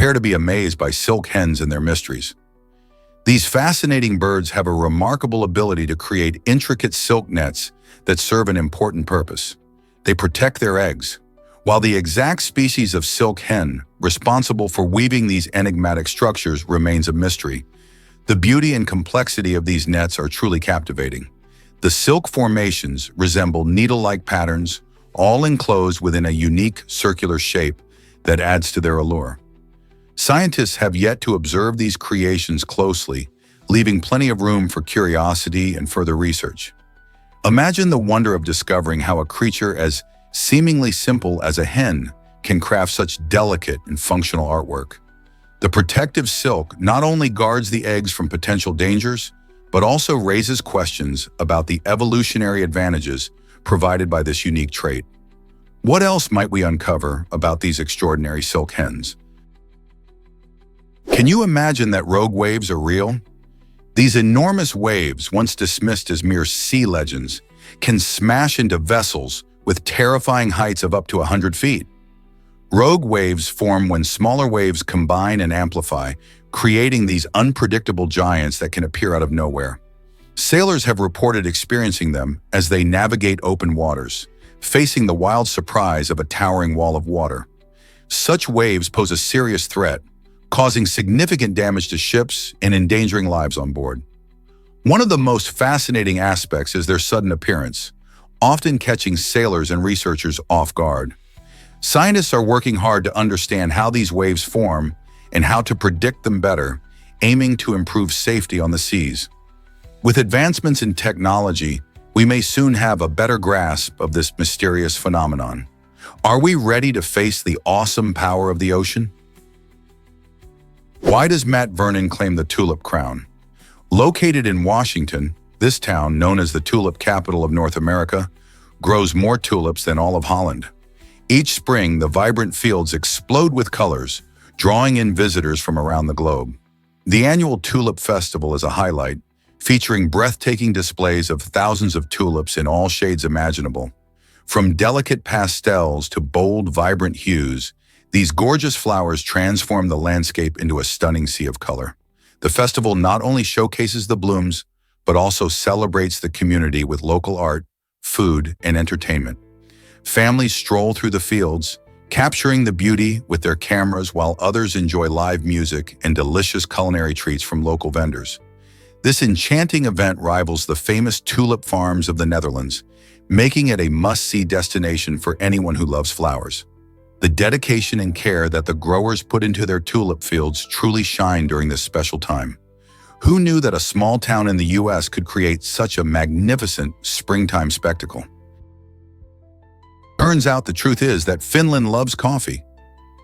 Prepare to be amazed by silk hens and their mysteries. These fascinating birds have a remarkable ability to create intricate silk nets that serve an important purpose. They protect their eggs. While the exact species of silk hen responsible for weaving these enigmatic structures remains a mystery, the beauty and complexity of these nets are truly captivating. The silk formations resemble needle-like patterns, all enclosed within a unique circular shape that adds to their allure. Scientists have yet to observe these creations closely, leaving plenty of room for curiosity and further research. Imagine the wonder of discovering how a creature as seemingly simple as a hen can craft such delicate and functional artwork. The protective silk not only guards the eggs from potential dangers, but also raises questions about the evolutionary advantages provided by this unique trait. What else might we uncover about these extraordinary silk hens? Can you imagine that rogue waves are real? These enormous waves, once dismissed as mere sea legends, can smash into vessels with terrifying heights of up to 100 feet. Rogue waves form when smaller waves combine and amplify, creating these unpredictable giants that can appear out of nowhere. Sailors have reported experiencing them as they navigate open waters, facing the wild surprise of a towering wall of water. Such waves pose a serious threat, causing significant damage to ships and endangering lives on board. One of the most fascinating aspects is their sudden appearance, often catching sailors and researchers off guard. Scientists are working hard to understand how these waves form and how to predict them better, aiming to improve safety on the seas. With advancements in technology, we may soon have a better grasp of this mysterious phenomenon. Are we ready to face the awesome power of the ocean? Why does Mount Vernon claim the tulip crown? Located in Washington, this town, known as the tulip capital of North America, grows more tulips than all of Holland. Each spring, the vibrant fields explode with colors, drawing in visitors from around the globe. The annual Tulip Festival is a highlight, featuring breathtaking displays of thousands of tulips in all shades imaginable. From delicate pastels to bold, vibrant hues, these gorgeous flowers transform the landscape into a stunning sea of color. The festival not only showcases the blooms, but also celebrates the community with local art, food, and entertainment. Families stroll through the fields, capturing the beauty with their cameras while others enjoy live music and delicious culinary treats from local vendors. This enchanting event rivals the famous tulip farms of the Netherlands, making it a must-see destination for anyone who loves flowers. The dedication and care that the growers put into their tulip fields truly shine during this special time. Who knew that a small town in the US could create such a magnificent springtime spectacle? Turns out the truth is that Finland loves coffee.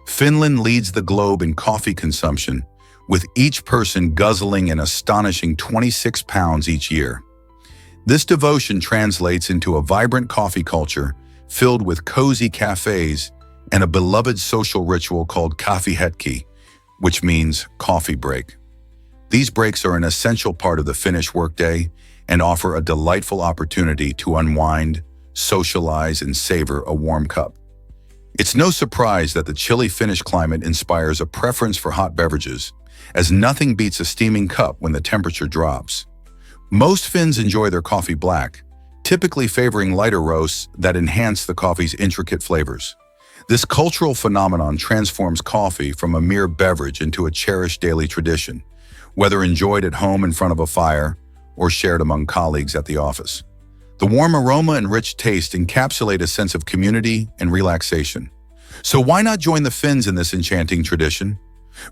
Finland leads the globe in coffee consumption, with each person guzzling an astonishing 26 pounds each year. This devotion translates into a vibrant coffee culture filled with cozy cafes and a beloved social ritual called kaffihetki, which means coffee break. These breaks are an essential part of the Finnish workday and offer a delightful opportunity to unwind, socialize, and savor a warm cup. It's no surprise that the chilly Finnish climate inspires a preference for hot beverages, as nothing beats a steaming cup when the temperature drops. Most Finns enjoy their coffee black, typically favoring lighter roasts that enhance the coffee's intricate flavors. This cultural phenomenon transforms coffee from a mere beverage into a cherished daily tradition, whether enjoyed at home in front of a fire or shared among colleagues at the office. The warm aroma and rich taste encapsulate a sense of community and relaxation. So why not join the Finns in this enchanting tradition?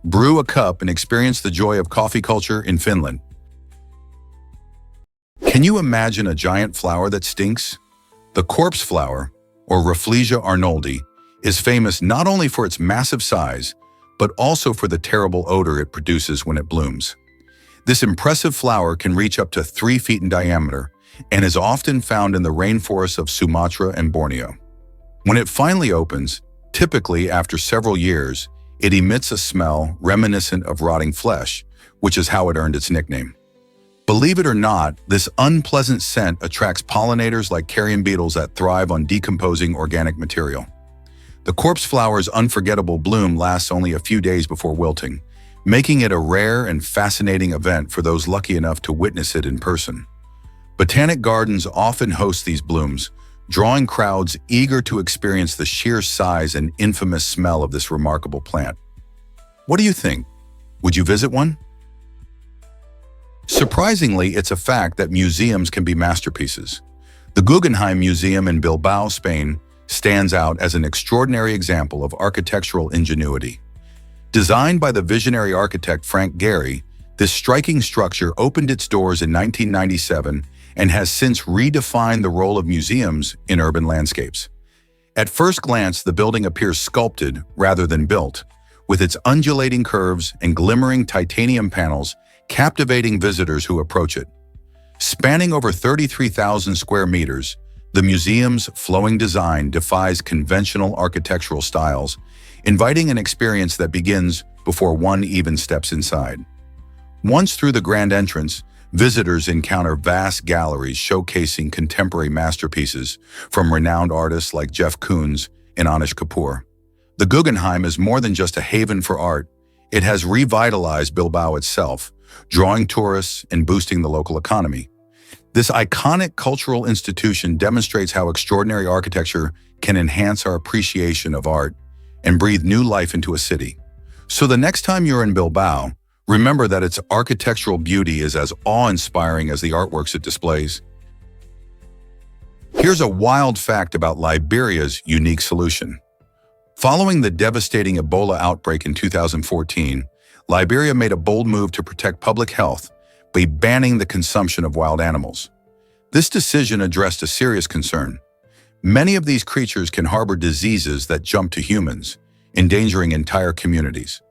Brew a cup and experience the joy of coffee culture in Finland. Can you imagine a giant flower that stinks? The corpse flower, or Rafflesia arnoldi, is famous not only for its massive size, but also for the terrible odor it produces when it blooms. This impressive flower can reach up to 3 feet in diameter and is often found in the rainforests of Sumatra and Borneo. When it finally opens, typically after several years, it emits a smell reminiscent of rotting flesh, which is how it earned its nickname. Believe it or not, this unpleasant scent attracts pollinators like carrion beetles that thrive on decomposing organic material. The corpse flower's unforgettable bloom lasts only a few days before wilting, making it a rare and fascinating event for those lucky enough to witness it in person. Botanic gardens often host these blooms, drawing crowds eager to experience the sheer size and infamous smell of this remarkable plant. What do you think? Would you visit one? Surprisingly, it's a fact that museums can be masterpieces. The Guggenheim Museum in Bilbao, Spain, stands out as an extraordinary example of architectural ingenuity. Designed by the visionary architect Frank Gehry, this striking structure opened its doors in 1997 and has since redefined the role of museums in urban landscapes. At first glance, the building appears sculpted rather than built, with its undulating curves and glimmering titanium panels captivating visitors who approach it. Spanning over 33,000 square meters, the museum's flowing design defies conventional architectural styles, inviting an experience that begins before one even steps inside. Once through the grand entrance, visitors encounter vast galleries showcasing contemporary masterpieces from renowned artists like Jeff Koons and Anish Kapoor. The Guggenheim is more than just a haven for art. It has revitalized Bilbao itself, drawing tourists and boosting the local economy. This iconic cultural institution demonstrates how extraordinary architecture can enhance our appreciation of art and breathe new life into a city. So the next time you're in Bilbao, remember that its architectural beauty is as awe-inspiring as the artworks it displays. Here's a wild fact about Liberia's unique solution. Following the devastating Ebola outbreak in 2014, Liberia made a bold move to protect public health by banning the consumption of wild animals. This decision addressed a serious concern. Many of these creatures can harbor diseases that jump to humans, endangering entire communities.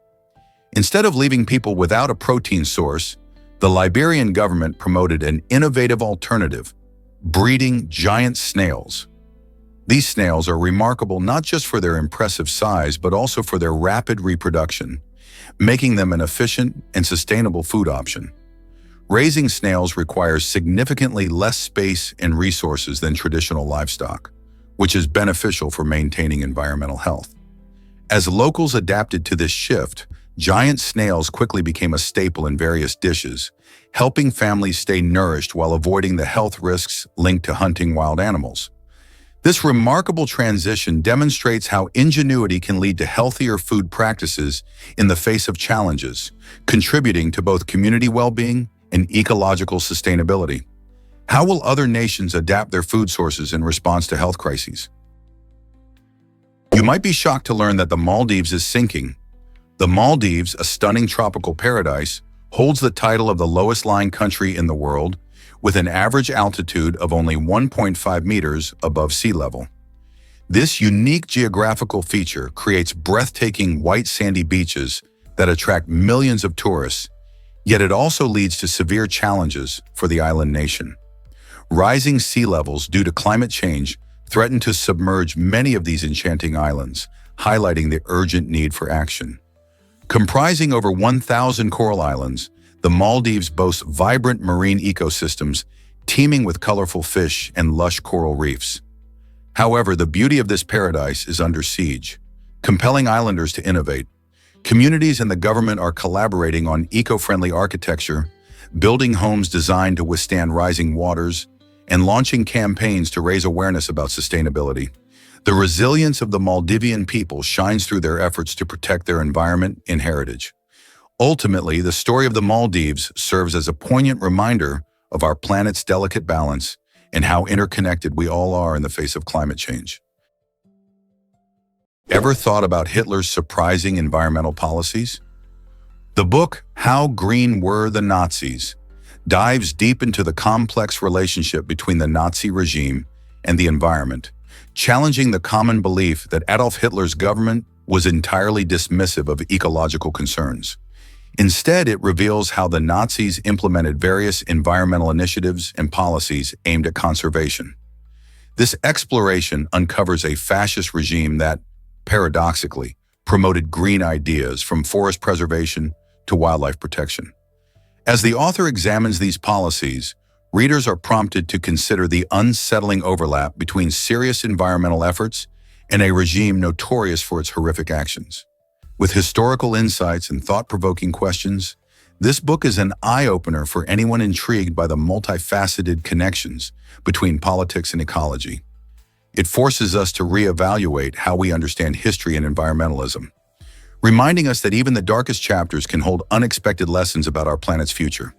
Instead of leaving people without a protein source, the Liberian government promoted an innovative alternative: breeding giant snails. These snails are remarkable not just for their impressive size, but also for their rapid reproduction, making them an efficient and sustainable food option. Raising snails requires significantly less space and resources than traditional livestock, which is beneficial for maintaining environmental health. As locals adapted to this shift, giant snails quickly became a staple in various dishes, helping families stay nourished while avoiding the health risks linked to hunting wild animals. This remarkable transition demonstrates how ingenuity can lead to healthier food practices in the face of challenges, contributing to both community well-being and ecological sustainability. How will other nations adapt their food sources in response to health crises? You might be shocked to learn that the Maldives is sinking. The Maldives, a stunning tropical paradise, holds the title of the lowest-lying country in the world, with an average altitude of only 1.5 meters above sea level. This unique geographical feature creates breathtaking white sandy beaches that attract millions of tourists, yet it also leads to severe challenges for the island nation. Rising sea levels due to climate change threaten to submerge many of these enchanting islands, highlighting the urgent need for action. Comprising over 1,000 coral islands, the Maldives boasts vibrant marine ecosystems teeming with colorful fish and lush coral reefs. However, the beauty of this paradise is under siege, compelling islanders to innovate. Communities and the government are collaborating on eco-friendly architecture, building homes designed to withstand rising waters, and launching campaigns to raise awareness about sustainability. The resilience of the Maldivian people shines through their efforts to protect their environment and heritage. Ultimately, the story of the Maldives serves as a poignant reminder of our planet's delicate balance and how interconnected we all are in the face of climate change. Ever thought about Hitler's surprising environmental policies? The book, How Green Were the Nazis, dives deep into the complex relationship between the Nazi regime and the environment, challenging the common belief that Adolf Hitler's government was entirely dismissive of ecological concerns. Instead, it reveals how the Nazis implemented various environmental initiatives and policies aimed at conservation. This exploration uncovers a fascist regime that, paradoxically, promoted green ideas from forest preservation to wildlife protection. As the author examines these policies, readers are prompted to consider the unsettling overlap between serious environmental efforts and a regime notorious for its horrific actions. With historical insights and thought-provoking questions, this book is an eye-opener for anyone intrigued by the multifaceted connections between politics and ecology. It forces us to reevaluate how we understand history and environmentalism, reminding us that even the darkest chapters can hold unexpected lessons about our planet's future.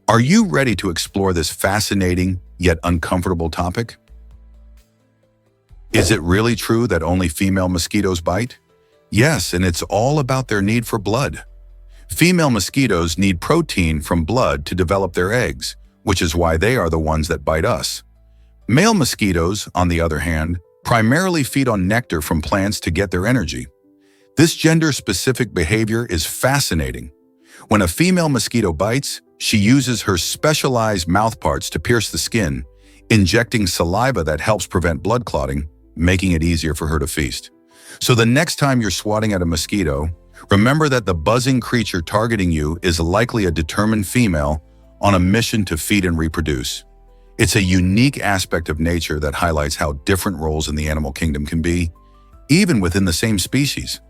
Are you ready to explore this fascinating yet uncomfortable topic? Is it really true that only female mosquitoes bite? Yes, and it's all about their need for blood. Female mosquitoes need protein from blood to develop their eggs, which is why they are the ones that bite us. Male mosquitoes, on the other hand, primarily feed on nectar from plants to get their energy. This gender-specific behavior is fascinating. When a female mosquito bites, she uses her specialized mouthparts to pierce the skin, injecting saliva that helps prevent blood clotting, making it easier for her to feast. So the next time you're swatting at a mosquito, remember that the buzzing creature targeting you is likely a determined female on a mission to feed and reproduce. It's a unique aspect of nature that highlights how different roles in the animal kingdom can be, even within the same species.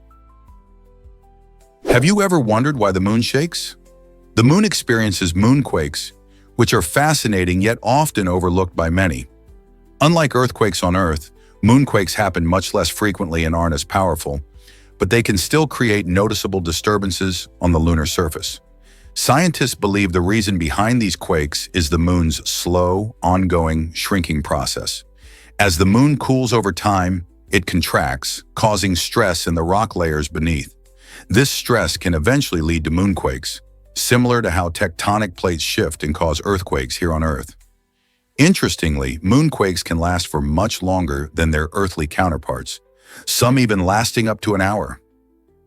Have you ever wondered why the moon shakes? The moon experiences moonquakes, which are fascinating yet often overlooked by many. Unlike earthquakes on Earth, moonquakes happen much less frequently and aren't as powerful, but they can still create noticeable disturbances on the lunar surface. Scientists believe the reason behind these quakes is the moon's slow, ongoing shrinking process. As the moon cools over time, it contracts, causing stress in the rock layers beneath. This stress can eventually lead to moonquakes, similar to how tectonic plates shift and cause earthquakes here on Earth. Interestingly, moonquakes can last for much longer than their earthly counterparts, some even lasting up to an hour.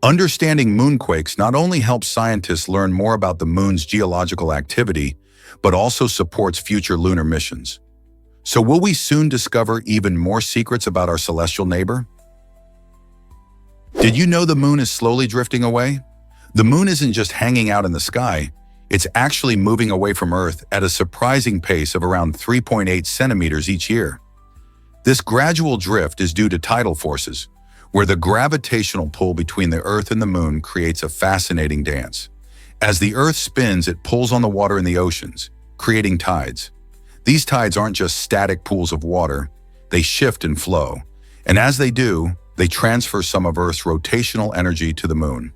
Understanding moonquakes not only helps scientists learn more about the moon's geological activity, but also supports future lunar missions. So will we soon discover even more secrets about our celestial neighbor? Did you know the moon is slowly drifting away? The moon isn't just hanging out in the sky, it's actually moving away from Earth at a surprising pace of around 3.8 centimeters each year. This gradual drift is due to tidal forces, where the gravitational pull between the Earth and the moon creates a fascinating dance. As the Earth spins, it pulls on the water in the oceans, creating tides. These tides aren't just static pools of water, they shift and flow. And as they do, they transfer some of Earth's rotational energy to the moon.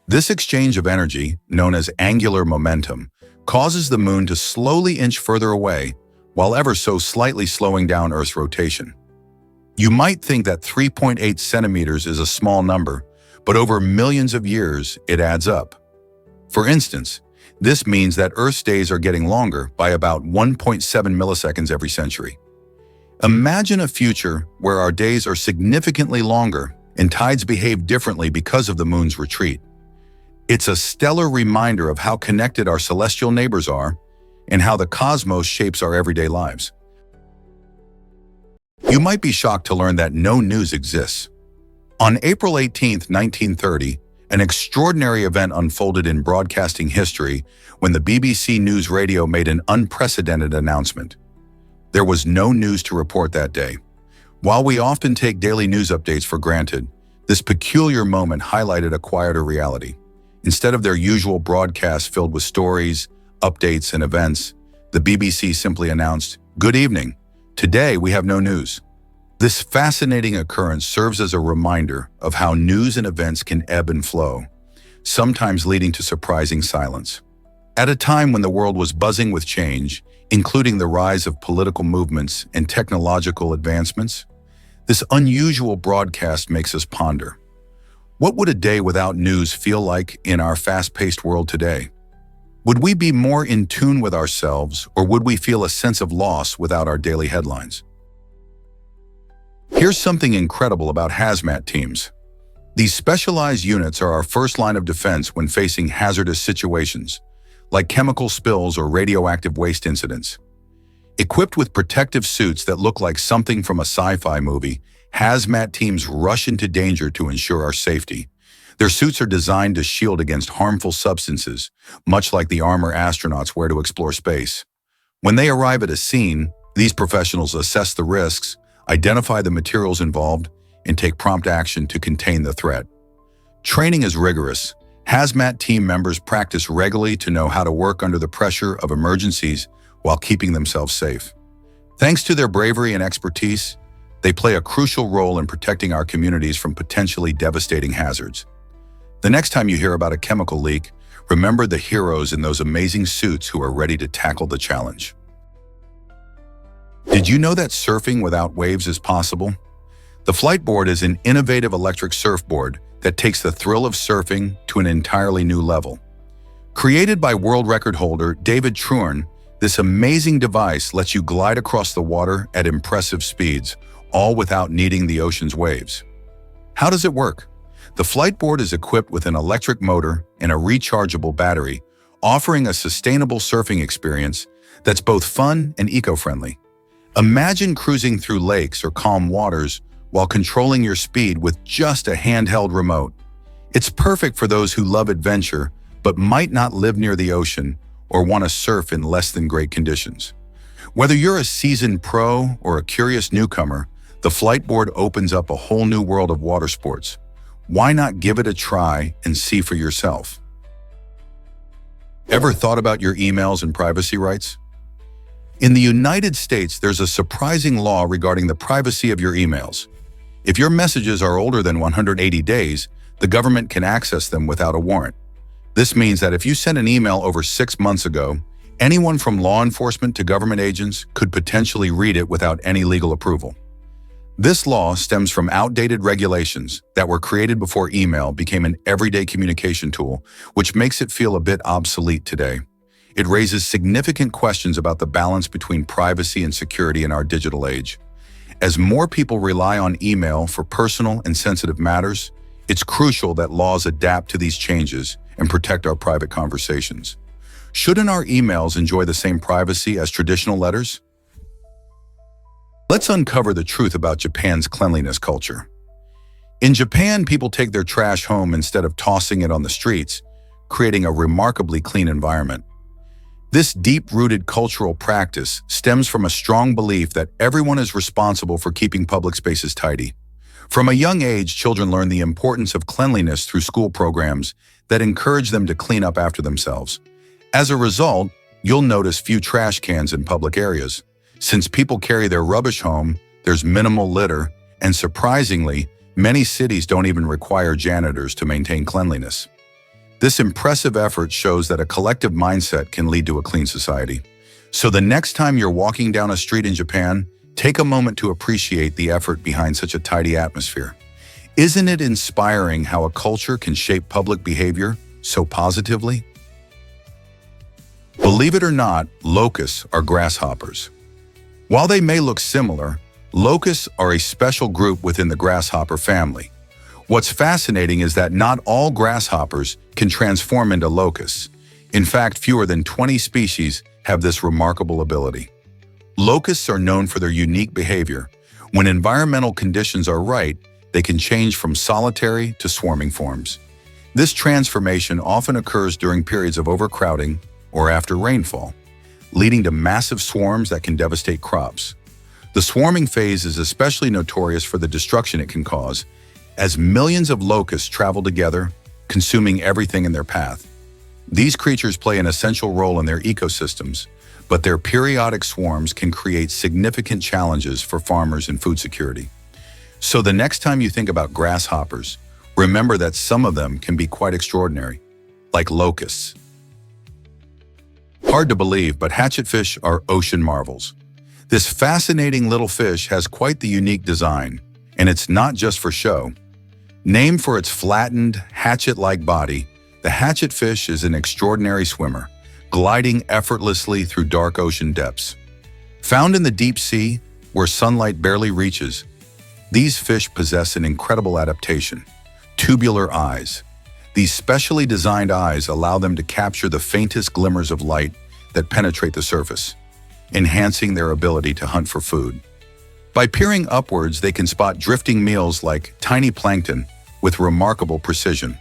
This exchange of energy, known as angular momentum, causes the moon to slowly inch further away, while ever so slightly slowing down Earth's rotation. You might think that 3.8 centimeters is a small number, but over millions of years, it adds up. For instance, this means that Earth's days are getting longer by about 1.7 milliseconds every century. Imagine a future where our days are significantly longer and tides behave differently because of the moon's retreat. It's a stellar reminder of how connected our celestial neighbors are and how the cosmos shapes our everyday lives. You might be shocked to learn that no news exists. On April 18, 1930, an extraordinary event unfolded in broadcasting history when the BBC News Radio made an unprecedented announcement. There was no news to report that day. While we often take daily news updates for granted, this peculiar moment highlighted a quieter reality. Instead of their usual broadcasts filled with stories, updates, and events, the BBC simply announced, "Good evening. Today we have no news." This fascinating occurrence serves as a reminder of how news and events can ebb and flow, sometimes leading to surprising silence. At a time when the world was buzzing with change, including the rise of political movements and technological advancements, this unusual broadcast makes us ponder. What would a day without news feel like in our fast-paced world today? Would we be more in tune with ourselves, or would we feel a sense of loss without our daily headlines? Here's something incredible about hazmat teams. These specialized units are our first line of defense when facing hazardous situations, like chemical spills or radioactive waste incidents. Equipped with protective suits that look like something from a sci-fi movie, hazmat teams rush into danger to ensure our safety. Their suits are designed to shield against harmful substances, much like the armor astronauts wear to explore space. When they arrive at a scene, these professionals assess the risks, identify the materials involved, and take prompt action to contain the threat. Training is rigorous. Hazmat team members practice regularly to know how to work under the pressure of emergencies while keeping themselves safe. Thanks to their bravery and expertise, they play a crucial role in protecting our communities from potentially devastating hazards. The next time you hear about a chemical leak, remember the heroes in those amazing suits who are ready to tackle the challenge. Did you know that surfing without waves is possible? The Flightboard is an innovative electric surfboard that takes the thrill of surfing to an entirely new level. Created by world record holder David Truern, this amazing device lets you glide across the water at impressive speeds, all without needing the ocean's waves. How does it work? The Flightboard is equipped with an electric motor and a rechargeable battery, offering a sustainable surfing experience that's both fun and eco-friendly. Imagine cruising through lakes or calm waters while controlling your speed with just a handheld remote. It's perfect for those who love adventure but might not live near the ocean or want to surf in less than great conditions. Whether you're a seasoned pro or a curious newcomer, the Flightboard opens up a whole new world of water sports. Why not give it a try and see for yourself? Ever thought about your emails and privacy rights? In the United States, there's a surprising law regarding the privacy of your emails. If your messages are older than 180 days, the government can access them without a warrant. This means that if you sent an email over 6 months ago, anyone from law enforcement to government agents could potentially read it without any legal approval. This law stems from outdated regulations that were created before email became an everyday communication tool, which makes it feel a bit obsolete today. It raises significant questions about the balance between privacy and security in our digital age. As more people rely on email for personal and sensitive matters, it's crucial that laws adapt to these changes and protect our private conversations. Shouldn't our emails enjoy the same privacy as traditional letters? Let's uncover the truth about Japan's cleanliness culture. In Japan, people take their trash home instead of tossing it on the streets, creating a remarkably clean environment. This deep-rooted cultural practice stems from a strong belief that everyone is responsible for keeping public spaces tidy. From a young age, children learn the importance of cleanliness through school programs that encourage them to clean up after themselves. As a result, you'll notice few trash cans in public areas. Since people carry their rubbish home, there's minimal litter, and surprisingly, many cities don't even require janitors to maintain cleanliness. This impressive effort shows that a collective mindset can lead to a clean society. So the next time you're walking down a street in Japan, take a moment to appreciate the effort behind such a tidy atmosphere. Isn't it inspiring how a culture can shape public behavior so positively? Believe it or not, locusts are grasshoppers. While they may look similar, locusts are a special group within the grasshopper family. What's fascinating is that not all grasshoppers can transform into locusts. In fact, fewer than 20 species have this remarkable ability. Locusts are known for their unique behavior. When environmental conditions are right, they can change from solitary to swarming forms. This transformation often occurs during periods of overcrowding or after rainfall, leading to massive swarms that can devastate crops. The swarming phase is especially notorious for the destruction it can cause, as millions of locusts travel together, consuming everything in their path. These creatures play an essential role in their ecosystems, but their periodic swarms can create significant challenges for farmers and food security. So the next time you think about grasshoppers, remember that some of them can be quite extraordinary, like locusts. Hard to believe, but hatchetfish are ocean marvels. This fascinating little fish has quite the unique design, and it's not just for show. Named for its flattened, hatchet-like body, the hatchetfish is an extraordinary swimmer, gliding effortlessly through dark ocean depths. Found in the deep sea, where sunlight barely reaches, these fish possess an incredible adaptation: tubular eyes. These specially designed eyes allow them to capture the faintest glimmers of light that penetrate the surface, enhancing their ability to hunt for food. By peering upwards, they can spot drifting meals like tiny plankton with remarkable precision.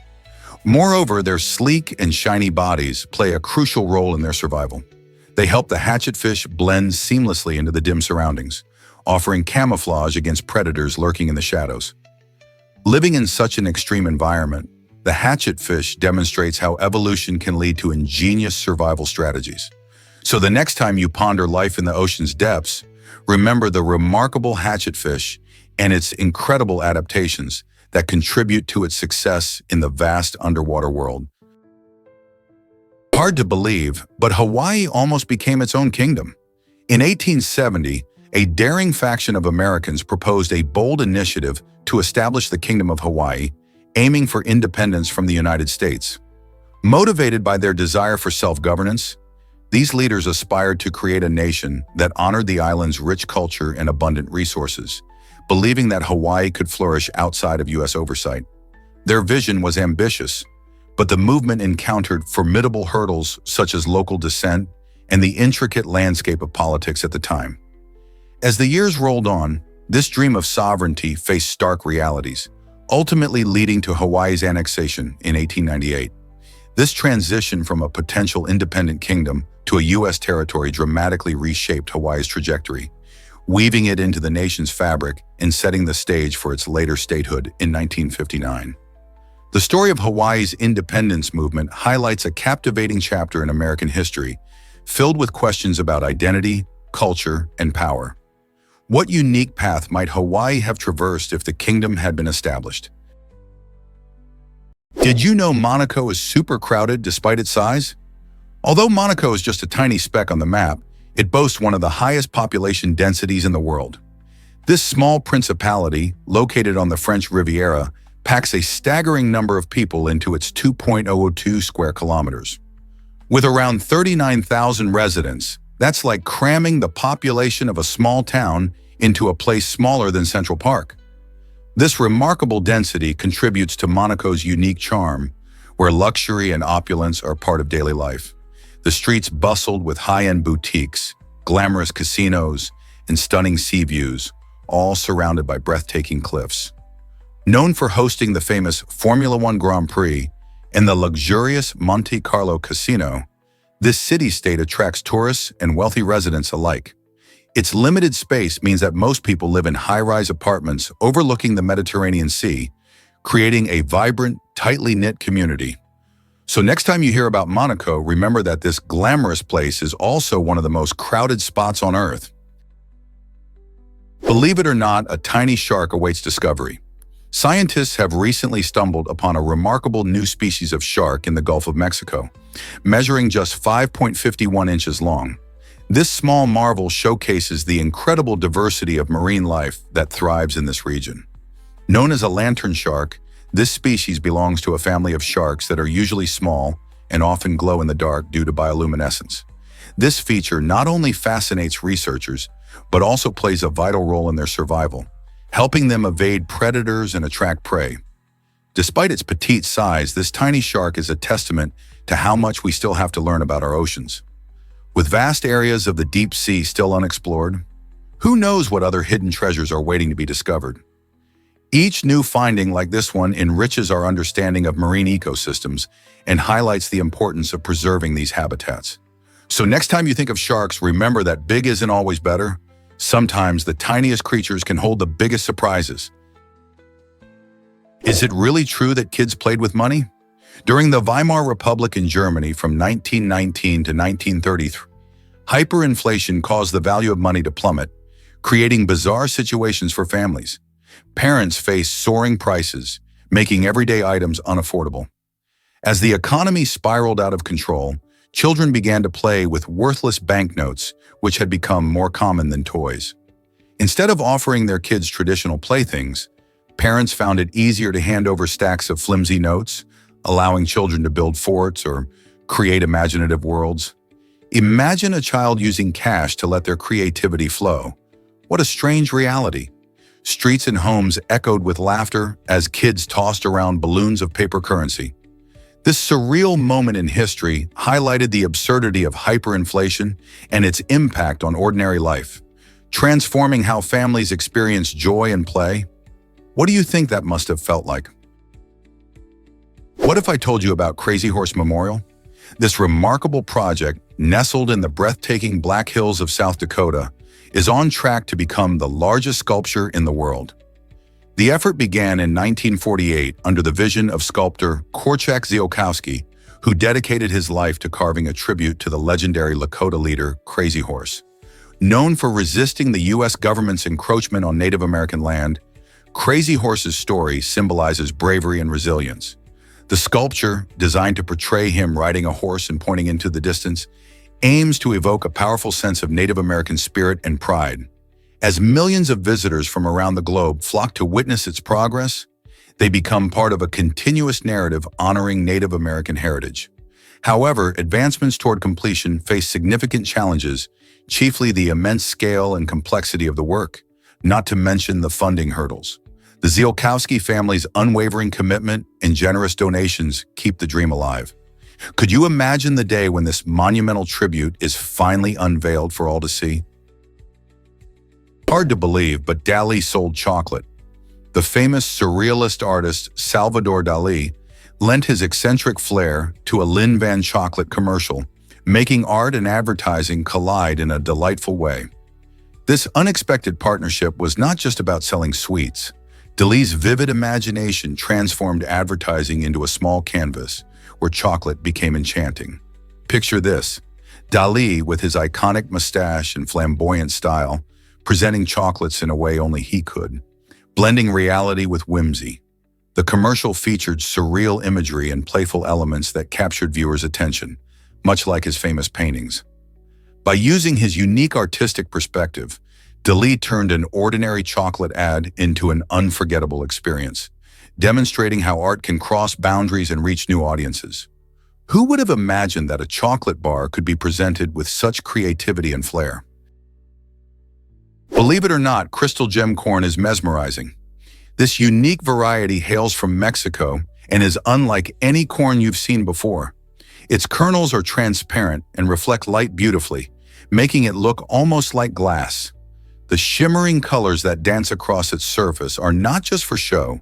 Moreover, their sleek and shiny bodies play a crucial role in their survival. They help the hatchetfish blend seamlessly into the dim surroundings, offering camouflage against predators lurking in the shadows. Living in such an extreme environment, the hatchetfish demonstrates how evolution can lead to ingenious survival strategies. So the next time you ponder life in the ocean's depths, remember the remarkable hatchetfish and its incredible adaptations that contribute to its success in the vast underwater world. Hard to believe, but Hawaii almost became its own kingdom. In 1870, a daring faction of Americans proposed a bold initiative to establish the Kingdom of Hawaii, aiming for independence from the United States. Motivated by their desire for self-governance, these leaders aspired to create a nation that honored the island's rich culture and abundant resources, believing that Hawaii could flourish outside of U.S. oversight. Their vision was ambitious, but the movement encountered formidable hurdles such as local dissent and the intricate landscape of politics at the time. As the years rolled on, this dream of sovereignty faced stark realities, ultimately leading to Hawaii's annexation in 1898. This transition from a potential independent kingdom to a U.S. territory dramatically reshaped Hawaii's trajectory, weaving it into the nation's fabric and setting the stage for its later statehood in 1959. The story of Hawaii's independence movement highlights a captivating chapter in American history, filled with questions about identity, culture, and power. What unique path might Hawaii have traversed if the kingdom had been established? Did you know Monaco is super crowded despite its size? Although Monaco is just a tiny speck on the map, it boasts one of the highest population densities in the world. This small principality, located on the French Riviera, packs a staggering number of people into its 2.002 square kilometers. With around 39,000 residents, that's like cramming the population of a small town into a place smaller than Central Park. This remarkable density contributes to Monaco's unique charm, where luxury and opulence are part of daily life. The streets bustled with high-end boutiques, glamorous casinos, and stunning sea views, all surrounded by breathtaking cliffs. Known for hosting the famous Formula One Grand Prix and the luxurious Monte Carlo Casino, this city-state attracts tourists and wealthy residents alike. Its limited space means that most people live in high-rise apartments overlooking the Mediterranean Sea, creating a vibrant, tightly knit community. So next time you hear about Monaco, remember that this glamorous place is also one of the most crowded spots on Earth. Believe it or not, a tiny shark awaits discovery. Scientists have recently stumbled upon a remarkable new species of shark in the Gulf of Mexico, measuring just 5.51 inches long. This small marvel showcases the incredible diversity of marine life that thrives in this region. Known as a lantern shark, this species belongs to a family of sharks that are usually small and often glow in the dark due to bioluminescence. This feature not only fascinates researchers, but also plays a vital role in their survival, helping them evade predators and attract prey. Despite its petite size, this tiny shark is a testament to how much we still have to learn about our oceans. With vast areas of the deep sea still unexplored, who knows what other hidden treasures are waiting to be discovered? Each new finding like this one enriches our understanding of marine ecosystems and highlights the importance of preserving these habitats. So next time you think of sharks, remember that big isn't always better. Sometimes the tiniest creatures can hold the biggest surprises. Is it really true that kids played with money? During the Weimar Republic in Germany from 1919 to 1933, hyperinflation caused the value of money to plummet, creating bizarre situations for families. Parents faced soaring prices, making everyday items unaffordable. As the economy spiraled out of control, children began to play with worthless banknotes, which had become more common than toys. Instead of offering their kids traditional playthings, parents found it easier to hand over stacks of flimsy notes, allowing children to build forts or create imaginative worlds. Imagine a child using cash to let their creativity flow. What a strange reality. Streets and homes echoed with laughter as kids tossed around balloons of paper currency. This surreal moment in history highlighted the absurdity of hyperinflation and its impact on ordinary life, transforming how families experience joy and play. What do you think that must have felt like? What if I told you about Crazy Horse Memorial? This remarkable project, nestled in the breathtaking Black Hills of South Dakota, is on track to become the largest sculpture in the world. The effort began in 1948 under the vision of sculptor Korczak Ziolkowski, who dedicated his life to carving a tribute to the legendary Lakota leader Crazy Horse. Known for resisting the U.S. government's encroachment on Native American land, Crazy Horse's story symbolizes bravery and resilience. The sculpture, designed to portray him riding a horse and pointing into the distance, aims to evoke a powerful sense of Native American spirit and pride. As millions of visitors from around the globe flock to witness its progress, they become part of a continuous narrative honoring Native American heritage. However, advancements toward completion face significant challenges, chiefly the immense scale and complexity of the work, not to mention the funding hurdles. The Ziolkowski family's unwavering commitment and generous donations keep the dream alive. Could you imagine the day when this monumental tribute is finally unveiled for all to see? Hard to believe, but Dalí sold chocolate. The famous surrealist artist Salvador Dalí lent his eccentric flair to a Lin Van chocolate commercial, making art and advertising collide in a delightful way. This unexpected partnership was not just about selling sweets. Dalí's vivid imagination transformed advertising into a small canvas where chocolate became enchanting. Picture this: Dalí, with his iconic mustache and flamboyant style, presenting chocolates in a way only he could, blending reality with whimsy. The commercial featured surreal imagery and playful elements that captured viewers' attention, much like his famous paintings. By using his unique artistic perspective, Dalí turned an ordinary chocolate ad into an unforgettable experience, demonstrating how art can cross boundaries and reach new audiences. Who would have imagined that a chocolate bar could be presented with such creativity and flair? Believe it or not, crystal gem corn is mesmerizing. This unique variety hails from Mexico and is unlike any corn you've seen before. Its kernels are transparent and reflect light beautifully, making it look almost like glass. The shimmering colors that dance across its surface are not just for show.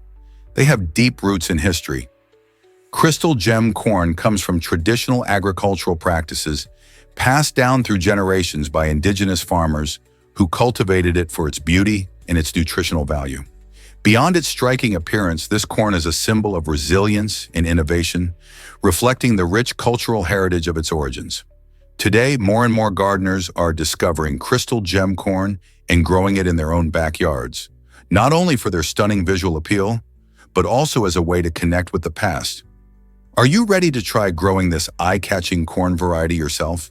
They have deep roots in history. Crystal gem corn comes from traditional agricultural practices passed down through generations by indigenous farmers who cultivated it for its beauty and its nutritional value. Beyond its striking appearance, this corn is a symbol of resilience and innovation, reflecting the rich cultural heritage of its origins. Today, more and more gardeners are discovering crystal gem corn and growing it in their own backyards, not only for their stunning visual appeal, but also as a way to connect with the past. Are you ready to try growing this eye-catching corn variety yourself?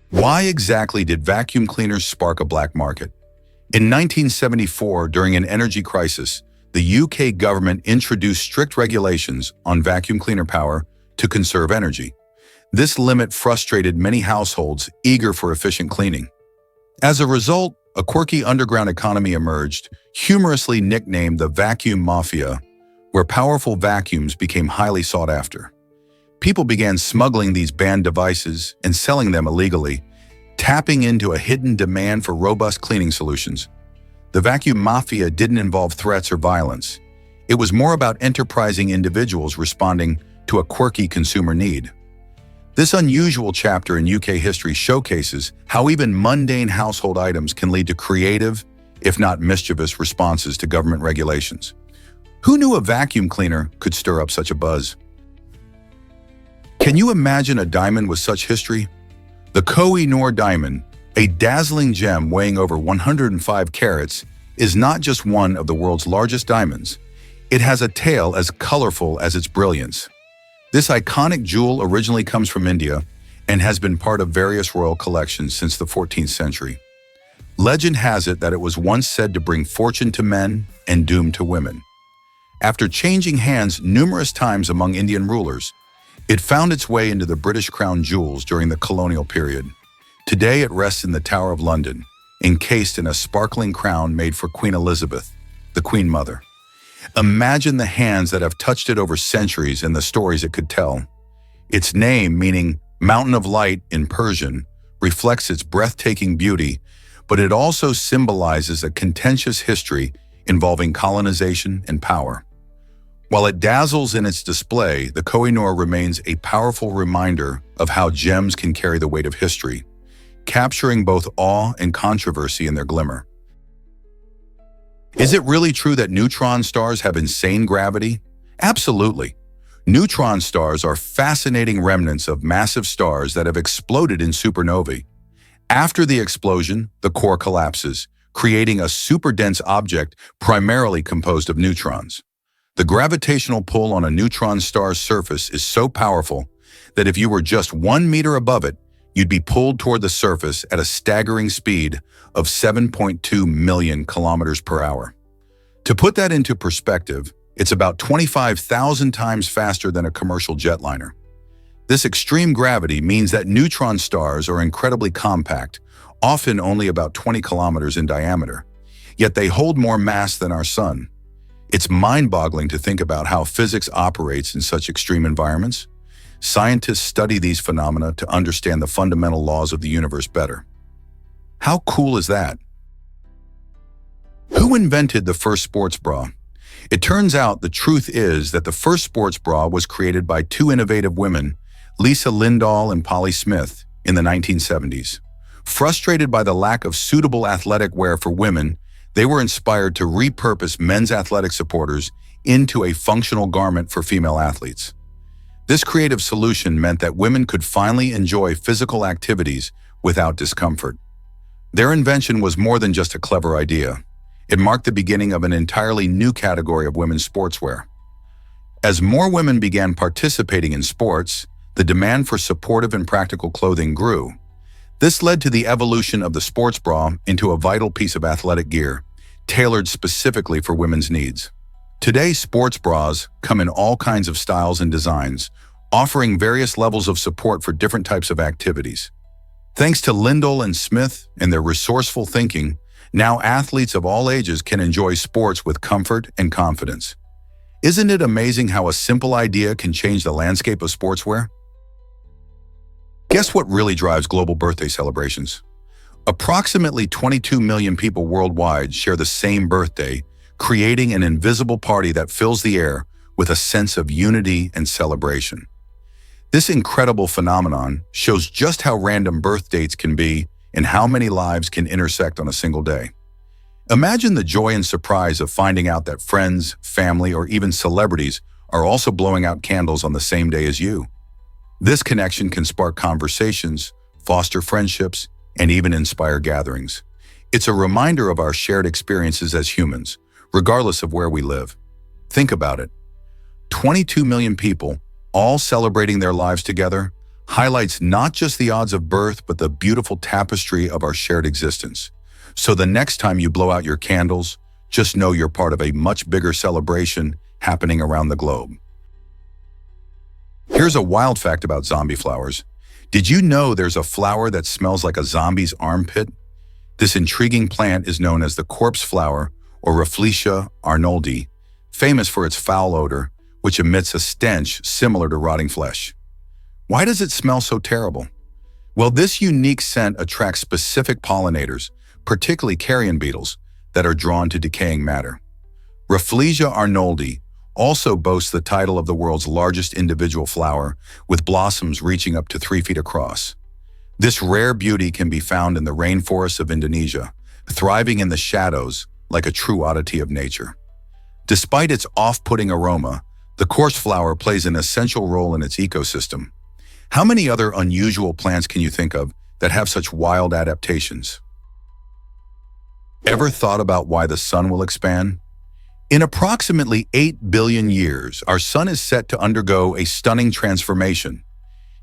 Why exactly did vacuum cleaners spark a black market? In 1974, during an energy crisis, the UK government introduced strict regulations on vacuum cleaner power to conserve energy. This limit frustrated many households eager for efficient cleaning. As a result, a quirky underground economy emerged, humorously nicknamed the vacuum mafia, where powerful vacuums became highly sought after. People began smuggling these banned devices and selling them illegally, tapping into a hidden demand for robust cleaning solutions. The vacuum mafia didn't involve threats or violence. It was more about enterprising individuals responding to a quirky consumer need. This unusual chapter in UK history showcases how even mundane household items can lead to creative, if not mischievous, responses to government regulations. Who knew a vacuum cleaner could stir up such a buzz? Can you imagine a diamond with such history? The Koh-i-Noor diamond, a dazzling gem weighing over 105 carats, is not just one of the world's largest diamonds. It has a tale as colorful as its brilliance. This iconic jewel originally comes from India and has been part of various royal collections since the 14th century. Legend has it that it was once said to bring fortune to men and doom to women. After changing hands numerous times among Indian rulers, it found its way into the British crown jewels during the colonial period. Today it rests in the Tower of London, encased in a sparkling crown made for Queen Elizabeth, the Queen Mother. Imagine the hands that have touched it over centuries and the stories it could tell. Its name, meaning Mountain of Light in Persian, reflects its breathtaking beauty, but it also symbolizes a contentious history involving colonization and power. While it dazzles in its display, the Koh-i-Noor remains a powerful reminder of how gems can carry the weight of history, capturing both awe and controversy in their glimmer. Is it really true that neutron stars have insane gravity? Absolutely. Neutron stars are fascinating remnants of massive stars that have exploded in supernovae. After the explosion, the core collapses, creating a super-dense object primarily composed of neutrons. The gravitational pull on a neutron star's surface is so powerful that if you were just 1 meter above it, you'd be pulled toward the surface at a staggering speed of 7.2 million kilometers per hour. To put that into perspective, it's about 25,000 times faster than a commercial jetliner. This extreme gravity means that neutron stars are incredibly compact, often only about 20 kilometers in diameter, yet they hold more mass than our sun. It's mind-boggling to think about how physics operates in such extreme environments. Scientists study these phenomena to understand the fundamental laws of the universe better. How cool is that? Who invented the first sports bra? It turns out the truth is that the first sports bra was created by two innovative women, Lisa Lindahl and Polly Smith, in the 1970s. Frustrated by the lack of suitable athletic wear for women, they were inspired to repurpose men's athletic supporters into a functional garment for female athletes. This creative solution meant that women could finally enjoy physical activities without discomfort. Their invention was more than just a clever idea. It marked the beginning of an entirely new category of women's sportswear. As more women began participating in sports, the demand for supportive and practical clothing grew. This led to the evolution of the sports bra into a vital piece of athletic gear, tailored specifically for women's needs. Today, sports bras come in all kinds of styles and designs, offering various levels of support for different types of activities. Thanks to Lindahl and Smith and their resourceful thinking, now athletes of all ages can enjoy sports with comfort and confidence. Isn't it amazing how a simple idea can change the landscape of sportswear? Guess what really drives global birthday celebrations? Approximately 22 million people worldwide share the same birthday, creating an invisible party that fills the air with a sense of unity and celebration. This incredible phenomenon shows just how random birth dates can be and how many lives can intersect on a single day. Imagine the joy and surprise of finding out that friends, family, or even celebrities are also blowing out candles on the same day as you. This connection can spark conversations, foster friendships, and even inspire gatherings. It's a reminder of our shared experiences as humans, regardless of where we live. Think about it. 22 million people, all celebrating their lives together, highlights not just the odds of birth, but the beautiful tapestry of our shared existence. So the next time you blow out your candles, just know you're part of a much bigger celebration happening around the globe. Here's a wild fact about zombie flowers. Did you know there's a flower that smells like a zombie's armpit? This intriguing plant is known as the corpse flower, or Rafflesia arnoldi, famous for its foul odor, which emits a stench similar to rotting flesh. Why does it smell so terrible? Well, this unique scent attracts specific pollinators, particularly carrion beetles, that are drawn to decaying matter. Rafflesia arnoldi also boasts the title of the world's largest individual flower, with blossoms reaching up to 3 feet across. This rare beauty can be found in the rainforests of Indonesia, thriving in the shadows like a true oddity of nature. Despite its off-putting aroma, the corpse flower plays an essential role in its ecosystem. How many other unusual plants can you think of that have such wild adaptations? Ever thought about why the sun will expand? In approximately 8 billion years, our sun is set to undergo a stunning transformation.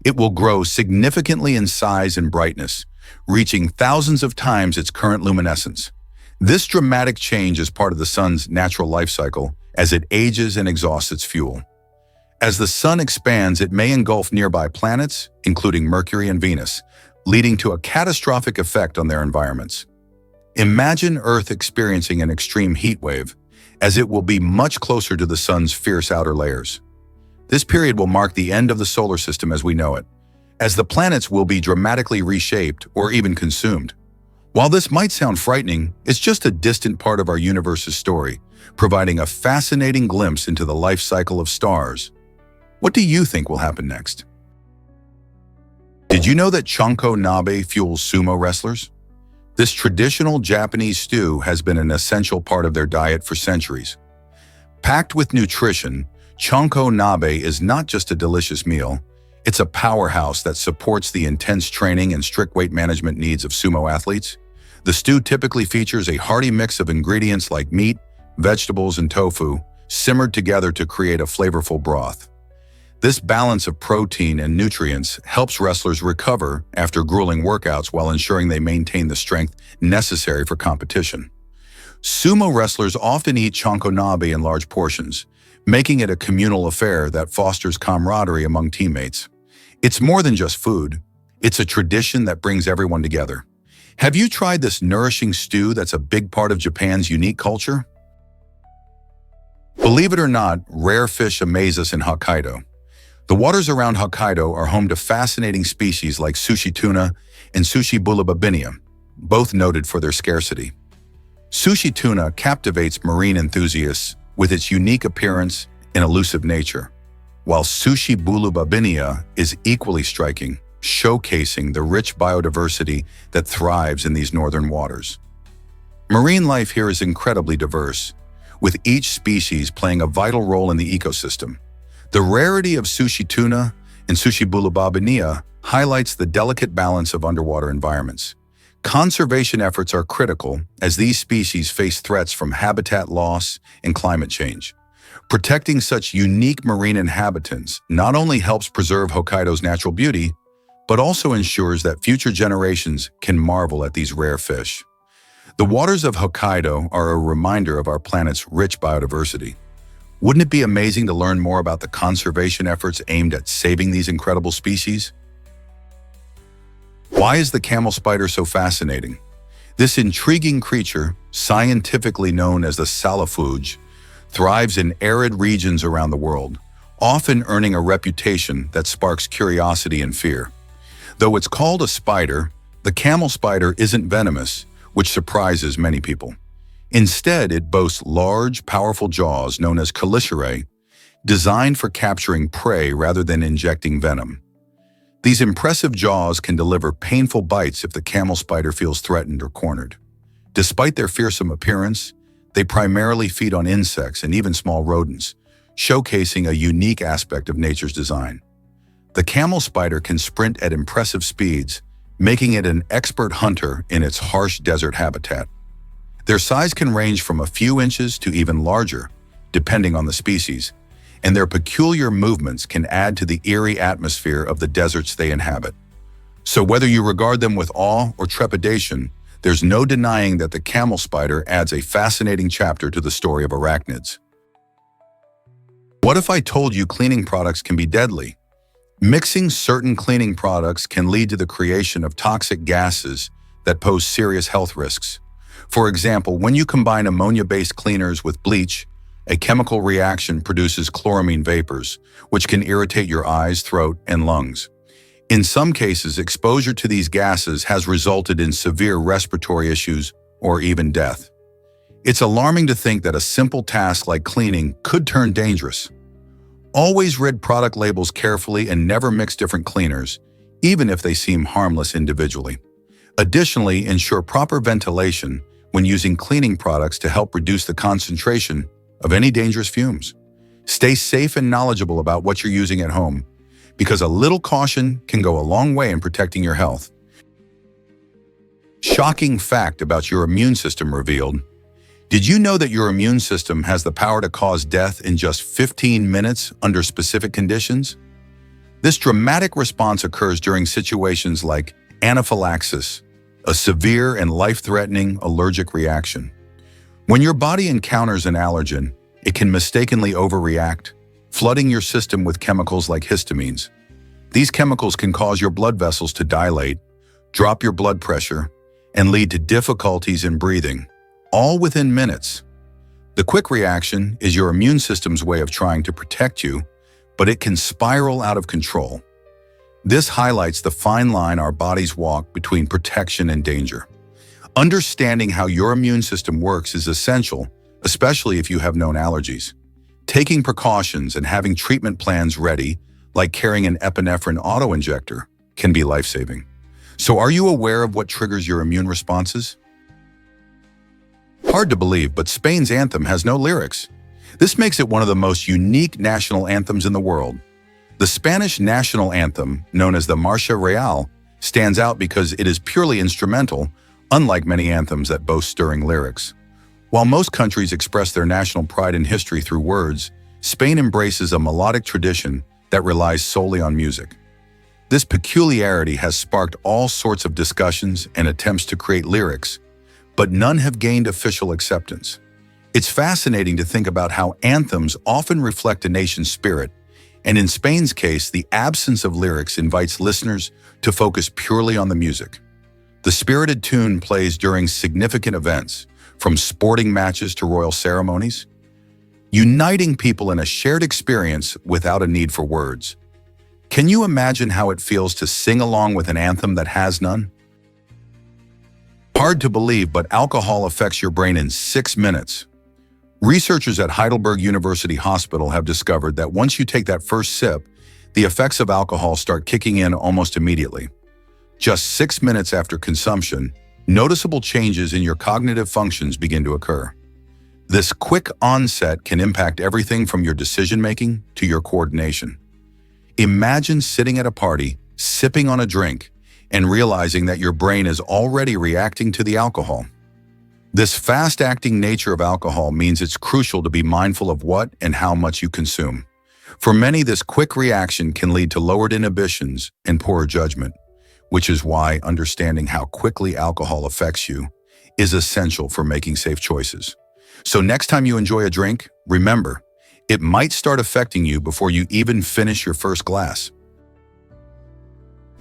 It will grow significantly in size and brightness, reaching thousands of times its current luminescence. This dramatic change is part of the sun's natural life cycle as it ages and exhausts its fuel. As the sun expands, it may engulf nearby planets, including Mercury and Venus, leading to a catastrophic effect on their environments. Imagine Earth experiencing an extreme heat wave, as it will be much closer to the sun's fierce outer layers. This period will mark the end of the solar system as we know it, as the planets will be dramatically reshaped or even consumed. While this might sound frightening, it's just a distant part of our universe's story, providing a fascinating glimpse into the life cycle of stars. What do you think will happen next? Did you know that Chonko Nabe fuels sumo wrestlers? This traditional Japanese stew has been an essential part of their diet for centuries. Packed with nutrition, chonko nabe is not just a delicious meal, it's a powerhouse that supports the intense training and strict weight management needs of sumo athletes. The stew typically features a hearty mix of ingredients like meat, vegetables, and tofu, simmered together to create a flavorful broth. This balance of protein and nutrients helps wrestlers recover after grueling workouts while ensuring they maintain the strength necessary for competition. Sumo wrestlers often eat chonko nabe in large portions, making it a communal affair that fosters camaraderie among teammates. It's more than just food. It's a tradition that brings everyone together. Have you tried this nourishing stew that's a big part of Japan's unique culture? Believe it or not, rare fish amaze us in Hokkaido. The waters around Hokkaido are home to fascinating species like sushi tuna and sushi bulubabinia, both noted for their scarcity. Sushi tuna captivates marine enthusiasts with its unique appearance and elusive nature, while sushi bulubabinia is equally striking, showcasing the rich biodiversity that thrives in these northern waters. Marine life here is incredibly diverse, with each species playing a vital role in the ecosystem. The rarity of sushi tuna and sushi bulubabinia highlights the delicate balance of underwater environments. Conservation efforts are critical as these species face threats from habitat loss and climate change. Protecting such unique marine inhabitants not only helps preserve Hokkaido's natural beauty, but also ensures that future generations can marvel at these rare fish. The waters of Hokkaido are a reminder of our planet's rich biodiversity. Wouldn't it be amazing to learn more about the conservation efforts aimed at saving these incredible species? Why is the camel spider so fascinating? This intriguing creature, scientifically known as the salafuge, thrives in arid regions around the world, often earning a reputation that sparks curiosity and fear. Though it's called a spider, the camel spider isn't venomous, which surprises many people. Instead, it boasts large, powerful jaws known as chelicerae, designed for capturing prey rather than injecting venom. These impressive jaws can deliver painful bites if the camel spider feels threatened or cornered. Despite their fearsome appearance, they primarily feed on insects and even small rodents, showcasing a unique aspect of nature's design. The camel spider can sprint at impressive speeds, making it an expert hunter in its harsh desert habitat. Their size can range from a few inches to even larger, depending on the species, and their peculiar movements can add to the eerie atmosphere of the deserts they inhabit. So whether you regard them with awe or trepidation, there's no denying that the camel spider adds a fascinating chapter to the story of arachnids. What if I told you cleaning products can be deadly? Mixing certain cleaning products can lead to the creation of toxic gases that pose serious health risks. For example, when you combine ammonia-based cleaners with bleach, a chemical reaction produces chloramine vapors, which can irritate your eyes, throat, and lungs. In some cases, exposure to these gases has resulted in severe respiratory issues or even death. It's alarming to think that a simple task like cleaning could turn dangerous. Always read product labels carefully and never mix different cleaners, even if they seem harmless individually. Additionally, ensure proper ventilation when using cleaning products to help reduce the concentration of any dangerous fumes. Stay safe and knowledgeable about what you're using at home, because a little caution can go a long way in protecting your health. Shocking fact about your immune system revealed. Did you know that your immune system has the power to cause death in just 15 minutes under specific conditions? This dramatic response occurs during situations like anaphylaxis, a severe and life-threatening allergic reaction. When your body encounters an allergen, it can mistakenly overreact, flooding your system with chemicals like histamines. These chemicals can cause your blood vessels to dilate, drop your blood pressure, and lead to difficulties in breathing, all within minutes. The quick reaction is your immune system's way of trying to protect you, but it can spiral out of control. This highlights the fine line our bodies walk between protection and danger. Understanding how your immune system works is essential, especially if you have known allergies. Taking precautions and having treatment plans ready, like carrying an epinephrine auto-injector, can be life-saving. So are you aware of what triggers your immune responses? Hard to believe, but Spain's anthem has no lyrics. This makes it one of the most unique national anthems in the world. The Spanish national anthem, known as the Marcha Real, stands out because it is purely instrumental, unlike many anthems that boast stirring lyrics. While most countries express their national pride and history through words, Spain embraces a melodic tradition that relies solely on music. This peculiarity has sparked all sorts of discussions and attempts to create lyrics, but none have gained official acceptance. It's fascinating to think about how anthems often reflect a nation's spirit, and in Spain's case, the absence of lyrics invites listeners to focus purely on the music. The spirited tune plays during significant events, from sporting matches to royal ceremonies, uniting people in a shared experience without a need for words. Can you imagine how it feels to sing along with an anthem that has none? Hard to believe, but alcohol affects your brain in 6 minutes. Researchers at Heidelberg University Hospital have discovered that once you take that first sip, the effects of alcohol start kicking in almost immediately. Just 6 minutes after consumption, noticeable changes in your cognitive functions begin to occur. This quick onset can impact everything from your decision-making to your coordination. Imagine sitting at a party, sipping on a drink, and realizing that your brain is already reacting to the alcohol. This fast-acting nature of alcohol means it's crucial to be mindful of what and how much you consume. For many, this quick reaction can lead to lowered inhibitions and poorer judgment, which is why understanding how quickly alcohol affects you is essential for making safe choices. So next time you enjoy a drink, remember, it might start affecting you before you even finish your first glass.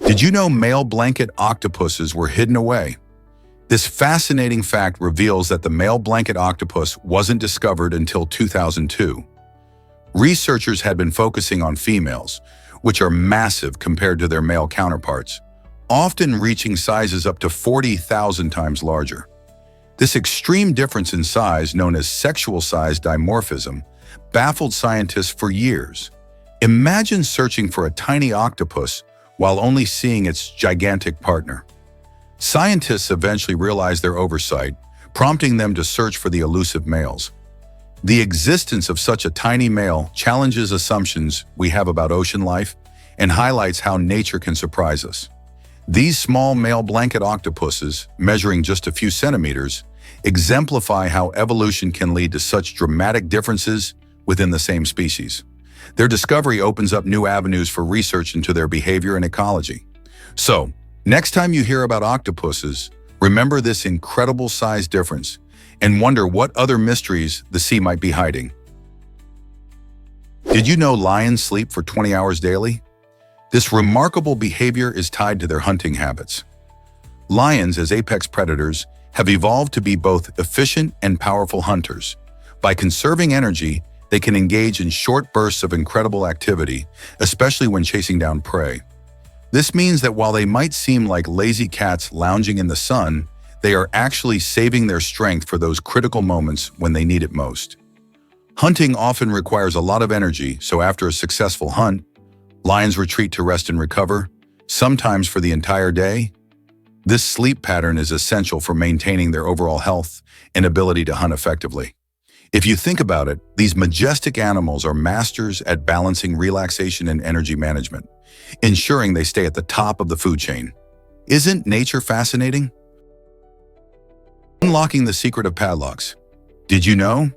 Did you know male blanket octopuses were hidden away? This fascinating fact reveals that the male blanket octopus wasn't discovered until 2002. Researchers had been focusing on females, which are massive compared to their male counterparts, often reaching sizes up to 40,000 times larger. This extreme difference in size, known as sexual size dimorphism, baffled scientists for years. Imagine searching for a tiny octopus while only seeing its gigantic partner. Scientists eventually realized their oversight, prompting them to search for the elusive males. The existence of such a tiny male challenges assumptions we have about ocean life and highlights how nature can surprise us. These small male blanket octopuses, measuring just a few centimeters, exemplify how evolution can lead to such dramatic differences within the same species. Their discovery opens up new avenues for research into their behavior and ecology. So, next time you hear about octopuses, remember this incredible size difference and wonder what other mysteries the sea might be hiding. Did you know lions sleep for 20 hours daily? This remarkable behavior is tied to their hunting habits. Lions, as apex predators, have evolved to be both efficient and powerful hunters. By conserving energy, they can engage in short bursts of incredible activity, especially when chasing down prey. This means that while they might seem like lazy cats lounging in the sun, they are actually saving their strength for those critical moments when they need it most. Hunting often requires a lot of energy, so after a successful hunt, lions retreat to rest and recover, sometimes for the entire day. This sleep pattern is essential for maintaining their overall health and ability to hunt effectively. If you think about it, these majestic animals are masters at balancing relaxation and energy management, ensuring they stay at the top of the food chain. Isn't nature fascinating? Unlocking the secret of padlocks. Did you know?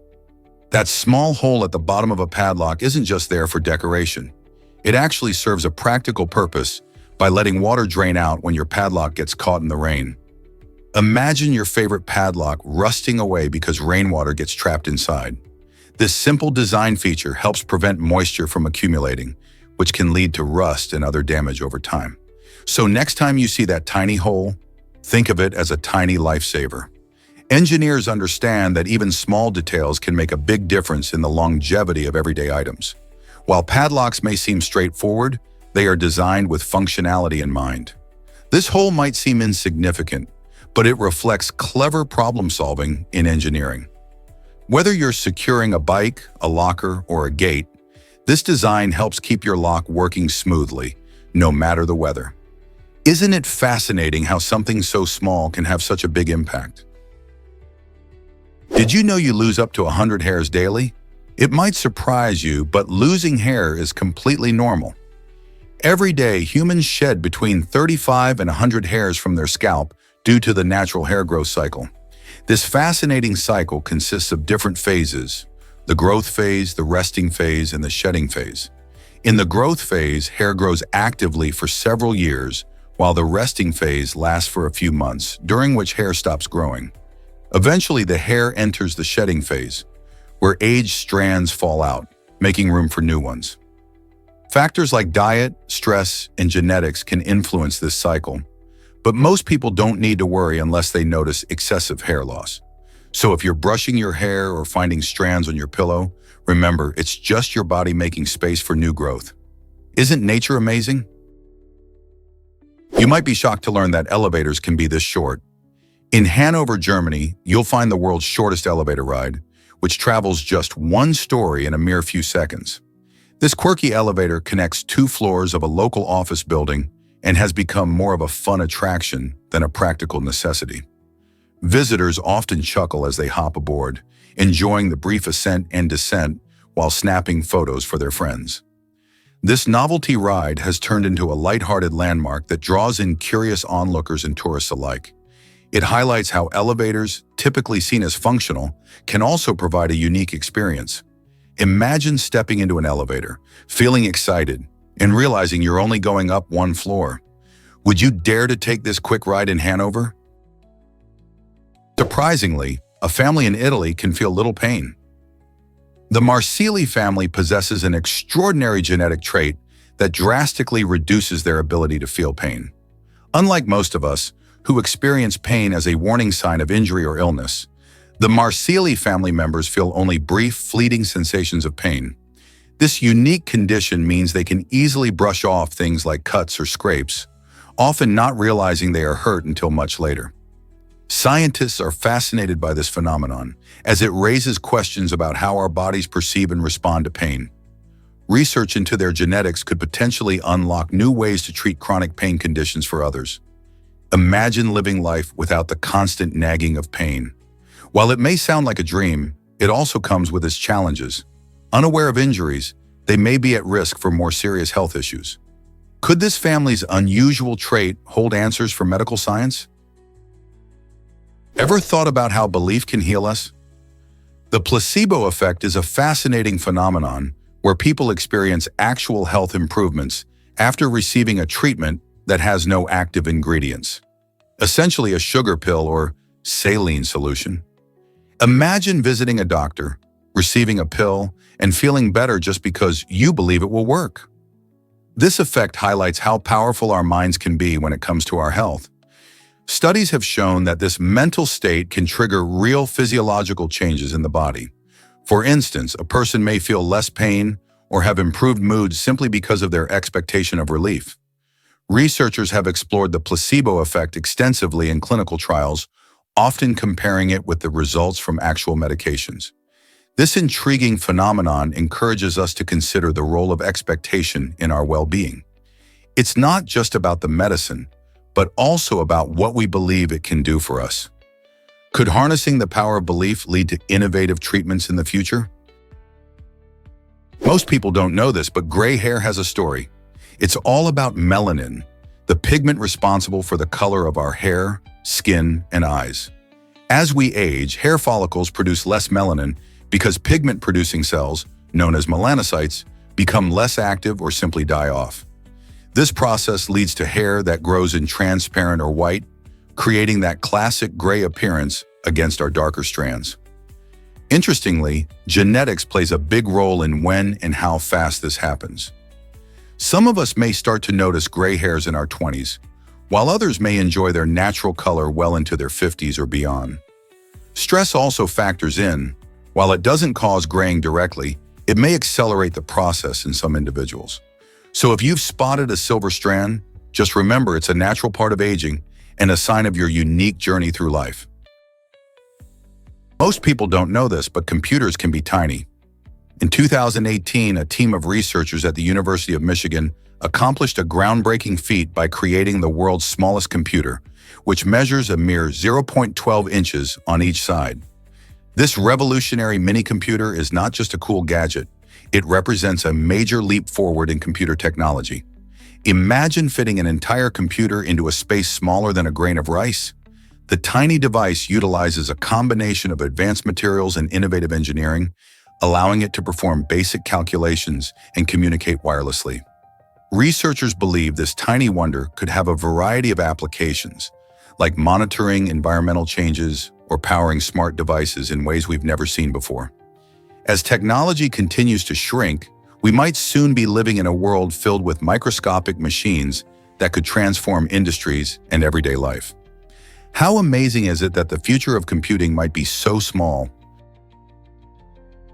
That small hole at the bottom of a padlock isn't just there for decoration. It actually serves a practical purpose by letting water drain out when your padlock gets caught in the rain. Imagine your favorite padlock rusting away because rainwater gets trapped inside. This simple design feature helps prevent moisture from accumulating, which can lead to rust and other damage over time. So next time you see that tiny hole, think of it as a tiny lifesaver. Engineers understand that even small details can make a big difference in the longevity of everyday items. While padlocks may seem straightforward, they are designed with functionality in mind. This hole might seem insignificant, but it reflects clever problem-solving in engineering. Whether you're securing a bike, a locker, or a gate, this design helps keep your lock working smoothly, no matter the weather. Isn't it fascinating how something so small can have such a big impact? Did you know you lose up to 100 hairs daily? It might surprise you, but losing hair is completely normal. Every day, humans shed between 35 and 100 hairs from their scalp due to the natural hair growth cycle. This fascinating cycle consists of different phases: the growth phase, the resting phase, and the shedding phase. In the growth phase, hair grows actively for several years, while the resting phase lasts for a few months, during which hair stops growing. Eventually, the hair enters the shedding phase, where aged strands fall out, making room for new ones. Factors like diet, stress, and genetics can influence this cycle, but most people don't need to worry unless they notice excessive hair loss. So if you're brushing your hair or finding strands on your pillow, remember, it's just your body making space for new growth. Isn't nature amazing? You might be shocked to learn that elevators can be this short. In Hanover, Germany, you'll find the world's shortest elevator ride, which travels just one story in a mere few seconds. This quirky elevator connects 2 floors of a local office building and has become more of a fun attraction than a practical necessity. Visitors often chuckle as they hop aboard, enjoying the brief ascent and descent while snapping photos for their friends. This novelty ride has turned into a lighthearted landmark that draws in curious onlookers and tourists alike. It highlights how elevators, typically seen as functional, can also provide a unique experience. Imagine stepping into an elevator, feeling excited, and realizing you're only going up 1 floor. Would you dare to take this quick ride in Hanover? Surprisingly, a family in Italy can feel little pain. The Marsili family possesses an extraordinary genetic trait that drastically reduces their ability to feel pain. Unlike most of us, who experience pain as a warning sign of injury or illness, the Marsili family members feel only brief, fleeting sensations of pain. This unique condition means they can easily brush off things like cuts or scrapes, often not realizing they are hurt until much later. Scientists are fascinated by this phenomenon, as it raises questions about how our bodies perceive and respond to pain. Research into their genetics could potentially unlock new ways to treat chronic pain conditions for others. Imagine living life without the constant nagging of pain. While it may sound like a dream, it also comes with its challenges. Unaware of injuries, they may be at risk for more serious health issues. Could this family's unusual trait hold answers for medical science? Ever thought about how belief can heal us? The placebo effect is a fascinating phenomenon where people experience actual health improvements after receiving a treatment that has no active ingredients, essentially a sugar pill or saline solution. Imagine visiting a doctor, receiving a pill, and feeling better just because you believe it will work. This effect highlights how powerful our minds can be when it comes to our health. Studies have shown that this mental state can trigger real physiological changes in the body. For instance, a person may feel less pain or have improved mood simply because of their expectation of relief. Researchers have explored the placebo effect extensively in clinical trials, often comparing it with the results from actual medications. This intriguing phenomenon encourages us to consider the role of expectation in our well-being. It's not just about the medicine, but also about what we believe it can do for us. Could harnessing the power of belief lead to innovative treatments in the future? Most people don't know this, but gray hair has a story. It's all about melanin, the pigment responsible for the color of our hair, skin, and eyes. As we age, hair follicles produce less melanin because pigment-producing cells, known as melanocytes, become less active or simply die off. This process leads to hair that grows in transparent or white, creating that classic gray appearance against our darker strands. Interestingly, genetics plays a big role in when and how fast this happens. Some of us may start to notice gray hairs in our 20s, while others may enjoy their natural color well into their 50s or beyond. Stress also factors in. While it doesn't cause graying directly, it may accelerate the process in some individuals. So if you've spotted a silver strand, just remember it's a natural part of aging and a sign of your unique journey through life. Most people don't know this, but computers can be tiny. In 2018, a team of researchers at the University of Michigan accomplished a groundbreaking feat by creating the world's smallest computer, which measures a mere 0.12 inches on each side. This revolutionary mini-computer is not just a cool gadget, it represents a major leap forward in computer technology. Imagine fitting an entire computer into a space smaller than a grain of rice. The tiny device utilizes a combination of advanced materials and innovative engineering, allowing it to perform basic calculations and communicate wirelessly. Researchers believe this tiny wonder could have a variety of applications, like monitoring environmental changes or powering smart devices in ways we've never seen before. As technology continues to shrink, we might soon be living in a world filled with microscopic machines that could transform industries and everyday life. How amazing is it that the future of computing might be so small?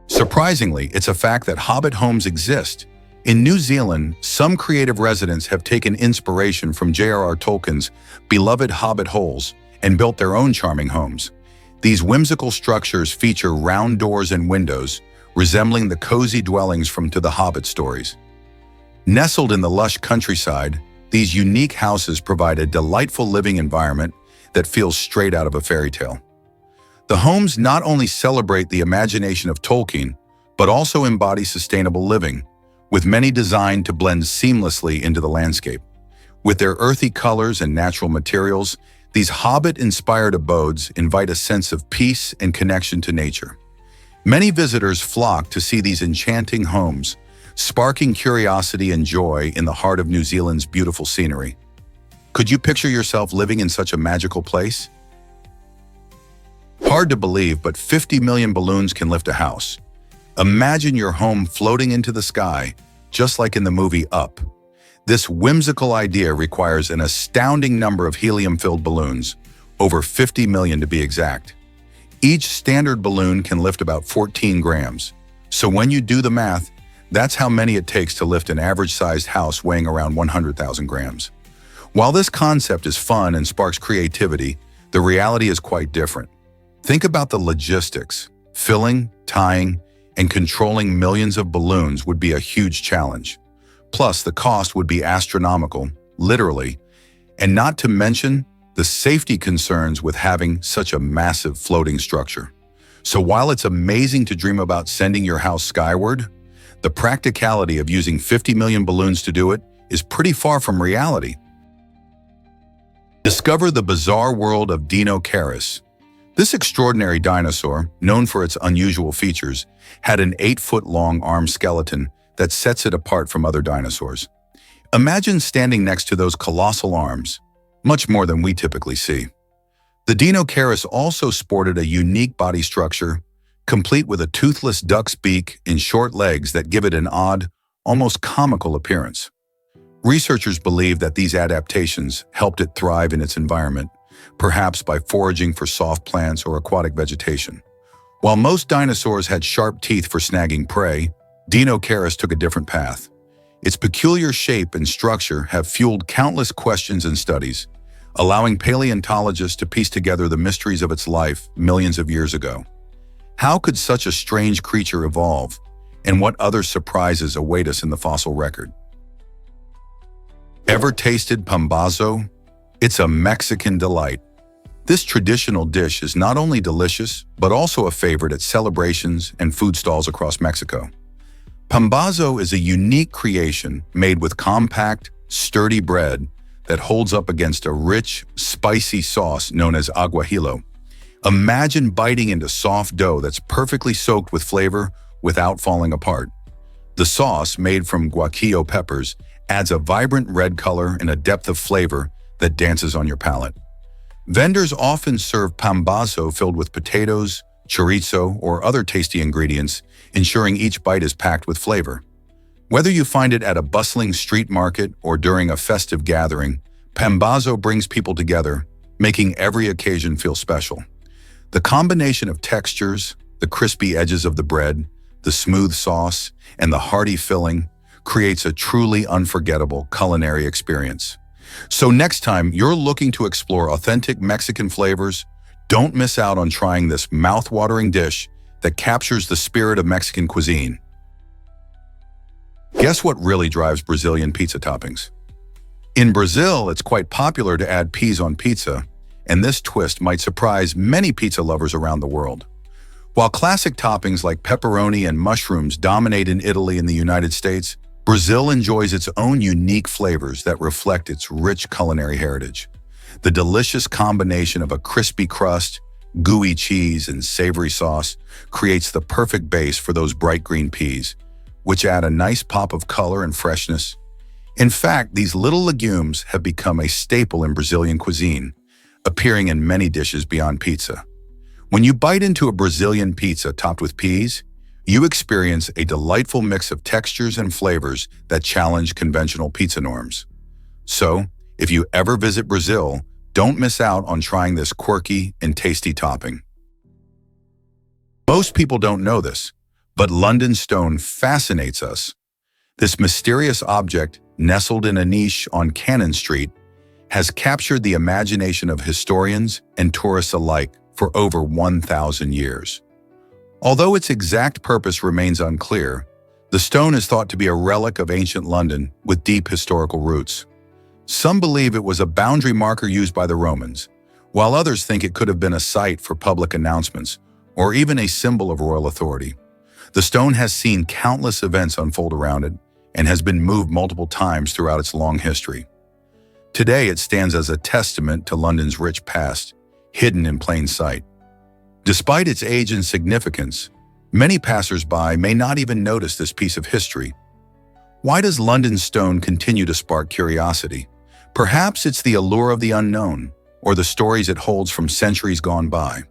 Surprisingly, it's a fact that Hobbit homes exist. In New Zealand, some creative residents have taken inspiration from J.R.R. Tolkien's beloved Hobbit holes and built their own charming homes. These whimsical structures feature round doors and windows, resembling the cozy dwellings from the Hobbit stories. Nestled in the lush countryside, these unique houses provide a delightful living environment that feels straight out of a fairy tale. The homes not only celebrate the imagination of Tolkien, but also embody sustainable living, with many designed to blend seamlessly into the landscape. With their earthy colors and natural materials, these Hobbit-inspired abodes invite a sense of peace and connection to nature. Many visitors flock to see these enchanting homes, sparking curiosity and joy in the heart of New Zealand's beautiful scenery. Could you picture yourself living in such a magical place? Hard to believe, but 50 million balloons can lift a house. Imagine your home floating into the sky, just like in the movie Up. This whimsical idea requires an astounding number of helium-filled balloons, over 50 million to be exact. Each standard balloon can lift about 14 grams. So when you do the math, that's how many it takes to lift an average-sized house weighing around 100,000 grams. While this concept is fun and sparks creativity, the reality is quite different. Think about the logistics. Filling, tying, and controlling millions of balloons would be a huge challenge. Plus, the cost would be astronomical, literally, and not to mention the safety concerns with having such a massive floating structure. So while it's amazing to dream about sending your house skyward, the practicality of using 50 million balloons to do it is pretty far from reality. Discover the bizarre world of Deinocheirus. This extraordinary dinosaur, known for its unusual features, had an 8-foot-long arm skeleton that sets it apart from other dinosaurs. Imagine standing next to those colossal arms, much more than we typically see. The Deinocheirus also sported a unique body structure, complete with a toothless duck's beak and short legs that give it an odd, almost comical appearance. Researchers believe that these adaptations helped it thrive in its environment, perhaps by foraging for soft plants or aquatic vegetation. While most dinosaurs had sharp teeth for snagging prey, Deinocheirus took a different path. Its peculiar shape and structure have fueled countless questions and studies, allowing paleontologists to piece together the mysteries of its life millions of years ago. How could such a strange creature evolve, and what other surprises await us in the fossil record? Ever tasted pambazo? It's a Mexican delight. This traditional dish is not only delicious, but also a favorite at celebrations and food stalls across Mexico. Pambazo is a unique creation made with compact, sturdy bread that holds up against a rich, spicy sauce known as aguajillo. Imagine biting into soft dough that's perfectly soaked with flavor without falling apart. The sauce, made from guajillo peppers, adds a vibrant red color and a depth of flavor that dances on your palate. Vendors often serve pambazo filled with potatoes, chorizo, or other tasty ingredients, ensuring each bite is packed with flavor. Whether you find it at a bustling street market or during a festive gathering, pambazo brings people together, making every occasion feel special. The combination of textures, the crispy edges of the bread, the smooth sauce, and the hearty filling creates a truly unforgettable culinary experience. So next time you're looking to explore authentic Mexican flavors, don't miss out on trying this mouth-watering dish that captures the spirit of Mexican cuisine. Guess what really drives Brazilian pizza toppings? In Brazil, it's quite popular to add peas on pizza, and this twist might surprise many pizza lovers around the world. While classic toppings like pepperoni and mushrooms dominate in Italy and the United States, Brazil enjoys its own unique flavors that reflect its rich culinary heritage. The delicious combination of a crispy crust, gooey cheese, and savory sauce creates the perfect base for those bright green peas, which add a nice pop of color and freshness. In fact, these little legumes have become a staple in Brazilian cuisine, appearing in many dishes beyond pizza. When you bite into a Brazilian pizza topped with peas, you experience a delightful mix of textures and flavors that challenge conventional pizza norms. So, if you ever visit Brazil, don't miss out on trying this quirky and tasty topping. Most people don't know this, but London stone fascinates us. This mysterious object, nestled in a niche on Cannon Street, has captured the imagination of historians and tourists alike for over 1,000 years. Although its exact purpose remains unclear, the stone is thought to be a relic of ancient London with deep historical roots. Some believe it was a boundary marker used by the Romans, while others think it could have been a site for public announcements or even a symbol of royal authority. The stone has seen countless events unfold around it and has been moved multiple times throughout its long history. Today, it stands as a testament to London's rich past, hidden in plain sight. Despite its age and significance, many passers-by may not even notice this piece of history. Why does London stone continue to spark curiosity? Perhaps it's the allure of the unknown, or the stories it holds from centuries gone by.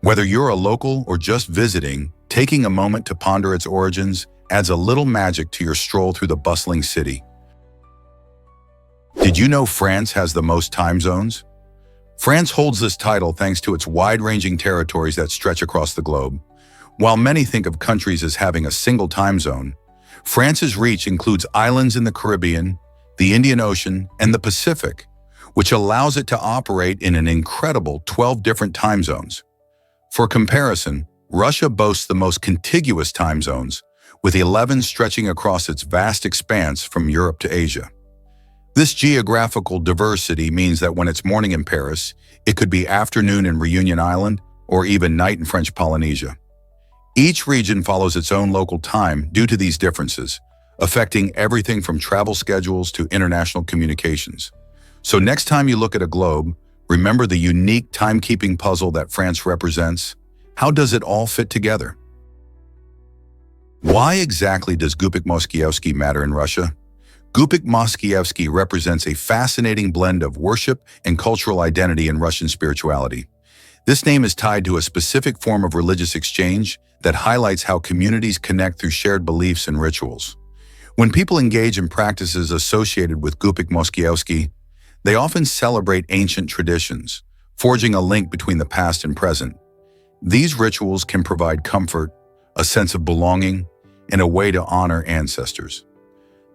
Whether you're a local or just visiting, taking a moment to ponder its origins adds a little magic to your stroll through the bustling city. Did you know France has the most time zones? France holds this title thanks to its wide-ranging territories that stretch across the globe. While many think of countries as having a single time zone, France's reach includes islands in the Caribbean, the Indian Ocean, and the Pacific, which allows it to operate in an incredible 12 different time zones. For comparison, Russia boasts the most contiguous time zones, with 11 stretching across its vast expanse from Europe to Asia. This geographical diversity means that when it's morning in Paris, it could be afternoon in Reunion Island or even night in French Polynesia. Each region follows its own local time due to these differences, affecting everything from travel schedules to international communications. So next time you look at a globe, remember the unique timekeeping puzzle that France represents. How does it all fit together? Why exactly does Gupik Moskievsky matter in Russia? Gupik Moskievsky represents a fascinating blend of worship and cultural identity in Russian spirituality. This name is tied to a specific form of religious exchange that highlights how communities connect through shared beliefs and rituals. When people engage in practices associated with Gupik Moskievsky, they often celebrate ancient traditions, forging a link between the past and present. These rituals can provide comfort, a sense of belonging, and a way to honor ancestors.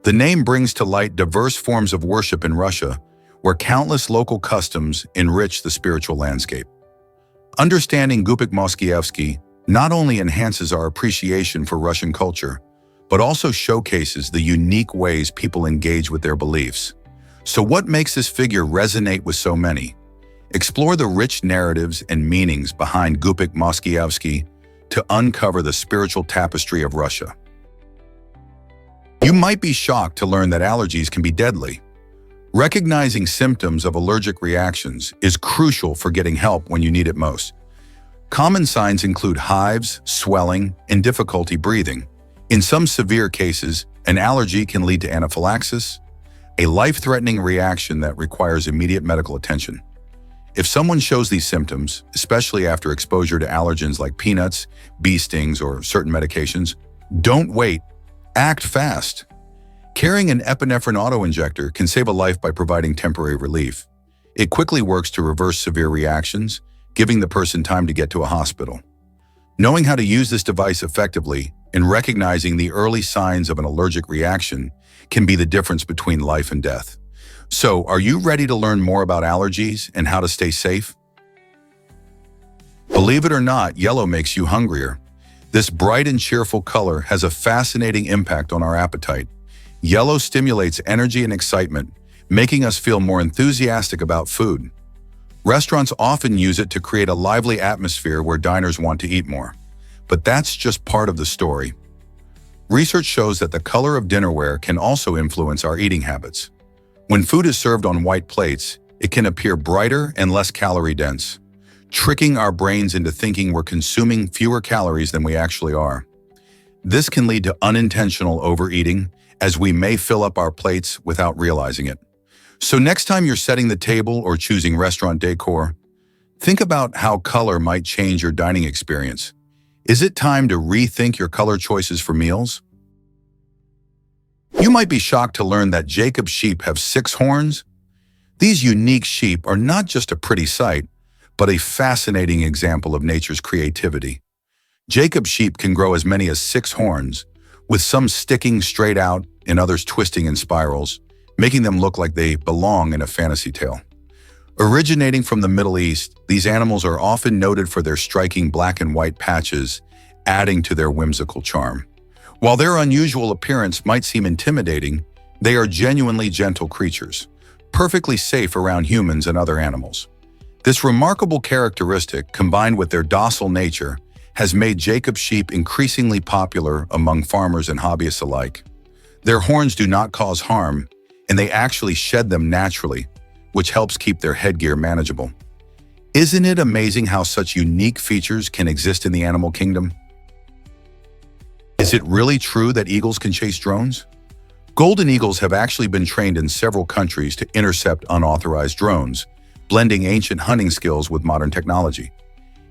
The name brings to light diverse forms of worship in Russia, where countless local customs enrich the spiritual landscape. Understanding Gupik Moskievsky not only enhances our appreciation for Russian culture, but also showcases the unique ways people engage with their beliefs. So what makes this figure resonate with so many? Explore the rich narratives and meanings behind Gupik Moskievsky to uncover the spiritual tapestry of Russia. You might be shocked to learn that allergies can be deadly. Recognizing symptoms of allergic reactions is crucial for getting help when you need it most. Common signs include hives, swelling, and difficulty breathing. In some severe cases, an allergy can lead to anaphylaxis, a life-threatening reaction that requires immediate medical attention. If someone shows these symptoms, especially after exposure to allergens like peanuts, bee stings, or certain medications, don't wait. Act fast. Carrying an epinephrine auto-injector can save a life by providing temporary relief. It quickly works to reverse severe reactions, giving the person time to get to a hospital. Knowing how to use this device effectively and recognizing the early signs of an allergic reaction can be the difference between life and death. So, are you ready to learn more about allergies and how to stay safe? Believe it or not, yellow makes you hungrier. This bright and cheerful color has a fascinating impact on our appetite. Yellow stimulates energy and excitement, making us feel more enthusiastic about food. Restaurants often use it to create a lively atmosphere where diners want to eat more. But that's just part of the story. Research shows that the color of dinnerware can also influence our eating habits. When food is served on white plates, it can appear brighter and less calorie-dense, tricking our brains into thinking we're consuming fewer calories than we actually are. This can lead to unintentional overeating, as we may fill up our plates without realizing it. So next time you're setting the table or choosing restaurant decor, think about how color might change your dining experience. Is it time to rethink your color choices for meals? You might be shocked to learn that Jacob's sheep have 6 horns. These unique sheep are not just a pretty sight, but a fascinating example of nature's creativity. Jacob's sheep can grow as many as 6 horns, with some sticking straight out and others twisting in spirals, making them look like they belong in a fantasy tale. Originating from the Middle East, these animals are often noted for their striking black and white patches, adding to their whimsical charm. While their unusual appearance might seem intimidating, they are genuinely gentle creatures, perfectly safe around humans and other animals. This remarkable characteristic, combined with their docile nature, has made Jacob's sheep increasingly popular among farmers and hobbyists alike. Their horns do not cause harm, and they actually shed them naturally, which helps keep their headgear manageable. Isn't it amazing how such unique features can exist in the animal kingdom? Is it really true that eagles can chase drones? Golden eagles have actually been trained in several countries to intercept unauthorized drones, blending ancient hunting skills with modern technology.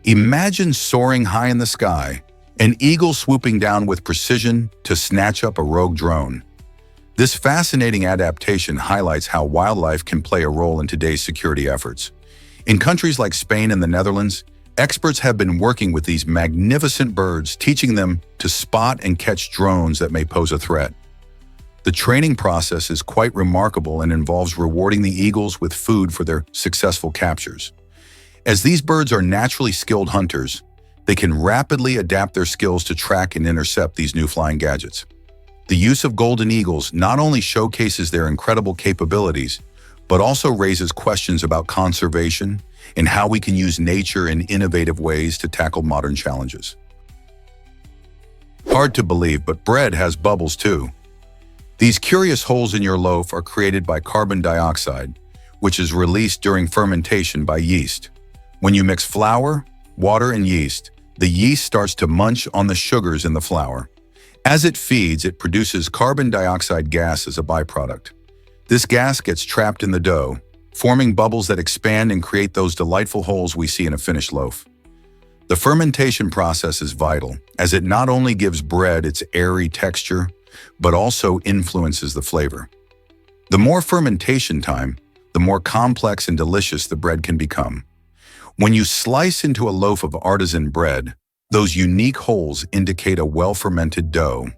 Imagine soaring high in the sky, an eagle swooping down with precision to snatch up a rogue drone. This fascinating adaptation highlights how wildlife can play a role in today's security efforts. In countries like Spain and the Netherlands, experts have been working with these magnificent birds, teaching them to spot and catch drones that may pose a threat. The training process is quite remarkable and involves rewarding the eagles with food for their successful captures. As these birds are naturally skilled hunters, they can rapidly adapt their skills to track and intercept these new flying gadgets. The use of golden eagles not only showcases their incredible capabilities, but also raises questions about conservation and how we can use nature in innovative ways to tackle modern challenges. Hard to believe, but bread has bubbles too. These curious holes in your loaf are created by carbon dioxide, which is released during fermentation by yeast. When you mix flour, water, and yeast, the yeast starts to munch on the sugars in the flour. As it feeds, it produces carbon dioxide gas as a byproduct. This gas gets trapped in the dough, forming bubbles that expand and create those delightful holes we see in a finished loaf. The fermentation process is vital, as it not only gives bread its airy texture, but also influences the flavor. The more fermentation time, the more complex and delicious the bread can become. When you slice into a loaf of artisan bread, those unique holes indicate a well-fermented dough.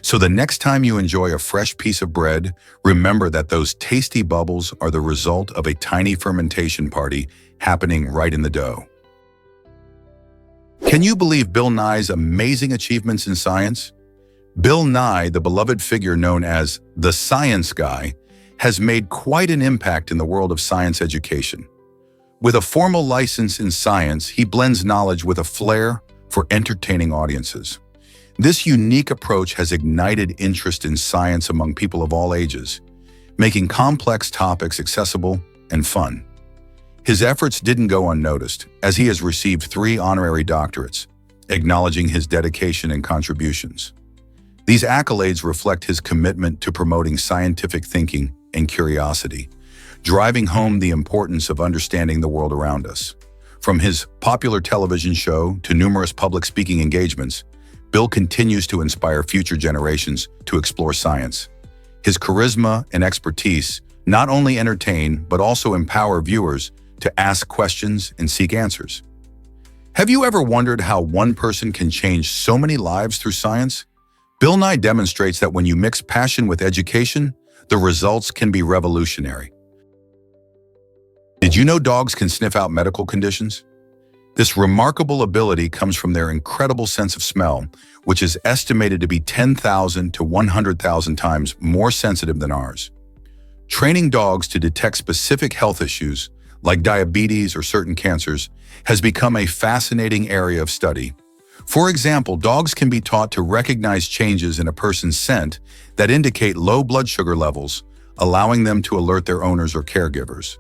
So the next time you enjoy a fresh piece of bread, remember that those tasty bubbles are the result of a tiny fermentation party happening right in the dough. Can you believe Bill Nye's amazing achievements in science? Bill Nye, the beloved figure known as the Science Guy, has made quite an impact in the world of science education. With a formal license in science, he blends knowledge with a flair for entertaining audiences. This unique approach has ignited interest in science among people of all ages, making complex topics accessible and fun. His efforts didn't go unnoticed, as he has received 3 honorary doctorates, acknowledging his dedication and contributions. These accolades reflect his commitment to promoting scientific thinking and curiosity, driving home the importance of understanding the world around us. From his popular television show to numerous public speaking engagements, Bill continues to inspire future generations to explore science. His charisma and expertise not only entertain, but also empower viewers to ask questions and seek answers. Have you ever wondered how one person can change so many lives through science? Bill Nye demonstrates that when you mix passion with education, the results can be revolutionary. Did you know dogs can sniff out medical conditions? This remarkable ability comes from their incredible sense of smell, which is estimated to be 10,000 to 100,000 times more sensitive than ours. Training dogs to detect specific health issues, like diabetes or certain cancers, has become a fascinating area of study. For example, dogs can be taught to recognize changes in a person's scent that indicate low blood sugar levels, allowing them to alert their owners or caregivers.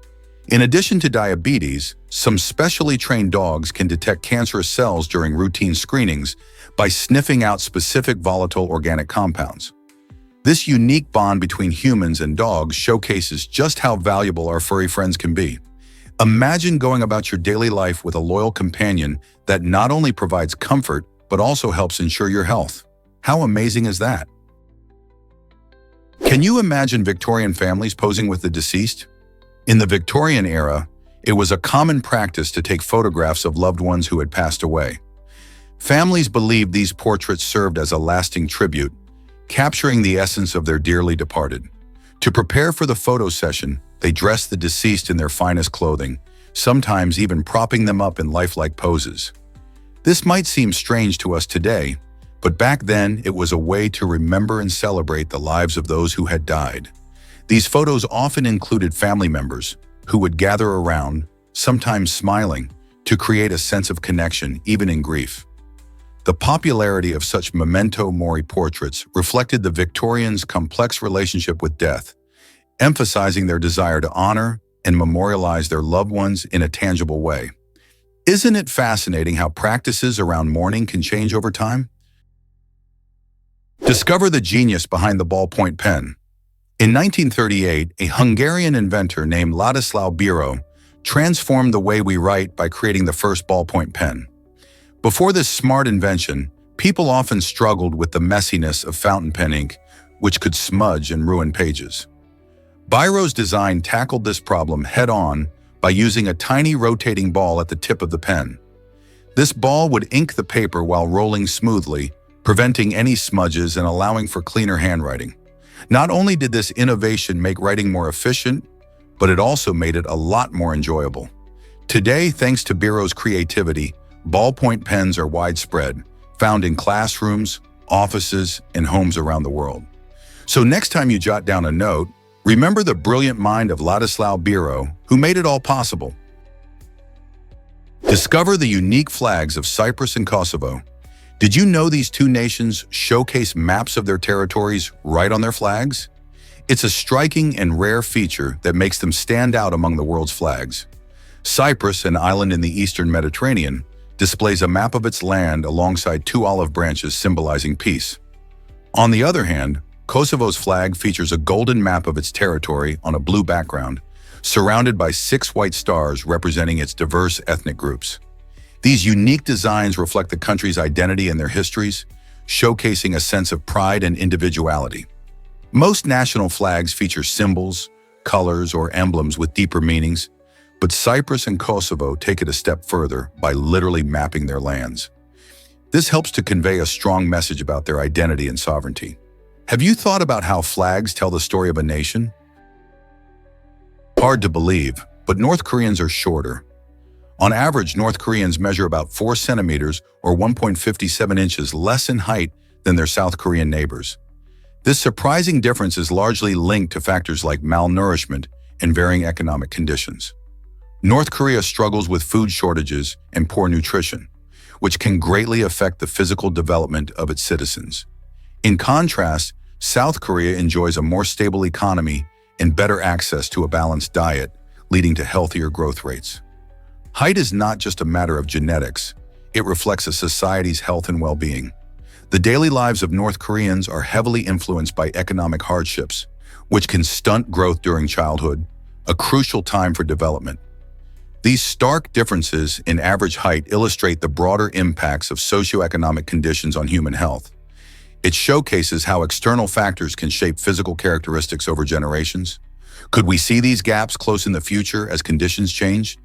In addition to diabetes, some specially trained dogs can detect cancerous cells during routine screenings by sniffing out specific volatile organic compounds. This unique bond between humans and dogs showcases just how valuable our furry friends can be. Imagine going about your daily life with a loyal companion that not only provides comfort, but also helps ensure your health. How amazing is that? Can you imagine Victorian families posing with the deceased? In the Victorian era, it was a common practice to take photographs of loved ones who had passed away. Families believed these portraits served as a lasting tribute, capturing the essence of their dearly departed. To prepare for the photo session, they dressed the deceased in their finest clothing, sometimes even propping them up in lifelike poses. This might seem strange to us today, but back then it was a way to remember and celebrate the lives of those who had died. These photos often included family members who would gather around, sometimes smiling, to create a sense of connection, even in grief. The popularity of such memento mori portraits reflected the Victorians' complex relationship with death, emphasizing their desire to honor and memorialize their loved ones in a tangible way. Isn't it fascinating how practices around mourning can change over time? Discover the genius behind the ballpoint pen. In 1938, a Hungarian inventor named Ladislau Biro transformed the way we write by creating the first ballpoint pen. Before this smart invention, people often struggled with the messiness of fountain pen ink, which could smudge and ruin pages. Biro's design tackled this problem head-on by using a tiny rotating ball at the tip of the pen. This ball would ink the paper while rolling smoothly, preventing any smudges and allowing for cleaner handwriting. Not only did this innovation make writing more efficient, but it also made it a lot more enjoyable. Today, thanks to Biro's creativity, ballpoint pens are widespread, found in classrooms, offices, and homes around the world. So next time you jot down a note, remember the brilliant mind of Ladislau Biro, who made it all possible. Discover the unique flags of Cyprus and Kosovo. Did you know these two nations showcase maps of their territories right on their flags? It's a striking and rare feature that makes them stand out among the world's flags. Cyprus, an island in the eastern Mediterranean, displays a map of its land alongside two olive branches symbolizing peace. On the other hand, Kosovo's flag features a golden map of its territory on a blue background, surrounded by 6 white stars representing its diverse ethnic groups. These unique designs reflect the country's identity and their histories, showcasing a sense of pride and individuality. Most national flags feature symbols, colors, or emblems with deeper meanings, but Cyprus and Kosovo take it a step further by literally mapping their lands. This helps to convey a strong message about their identity and sovereignty. Have you thought about how flags tell the story of a nation? Hard to believe, but North Koreans are shorter. On average, North Koreans measure about 4 centimeters or 1.57 inches less in height than their South Korean neighbors. This surprising difference is largely linked to factors like malnourishment and varying economic conditions. North Korea struggles with food shortages and poor nutrition, which can greatly affect the physical development of its citizens. In contrast, South Korea enjoys a more stable economy and better access to a balanced diet, leading to healthier growth rates. Height is not just a matter of genetics, it reflects a society's health and well-being. The daily lives of North Koreans are heavily influenced by economic hardships, which can stunt growth during childhood, a crucial time for development. These stark differences in average height illustrate the broader impacts of socioeconomic conditions on human health. It showcases how external factors can shape physical characteristics over generations. Could we see these gaps close in the future as conditions change?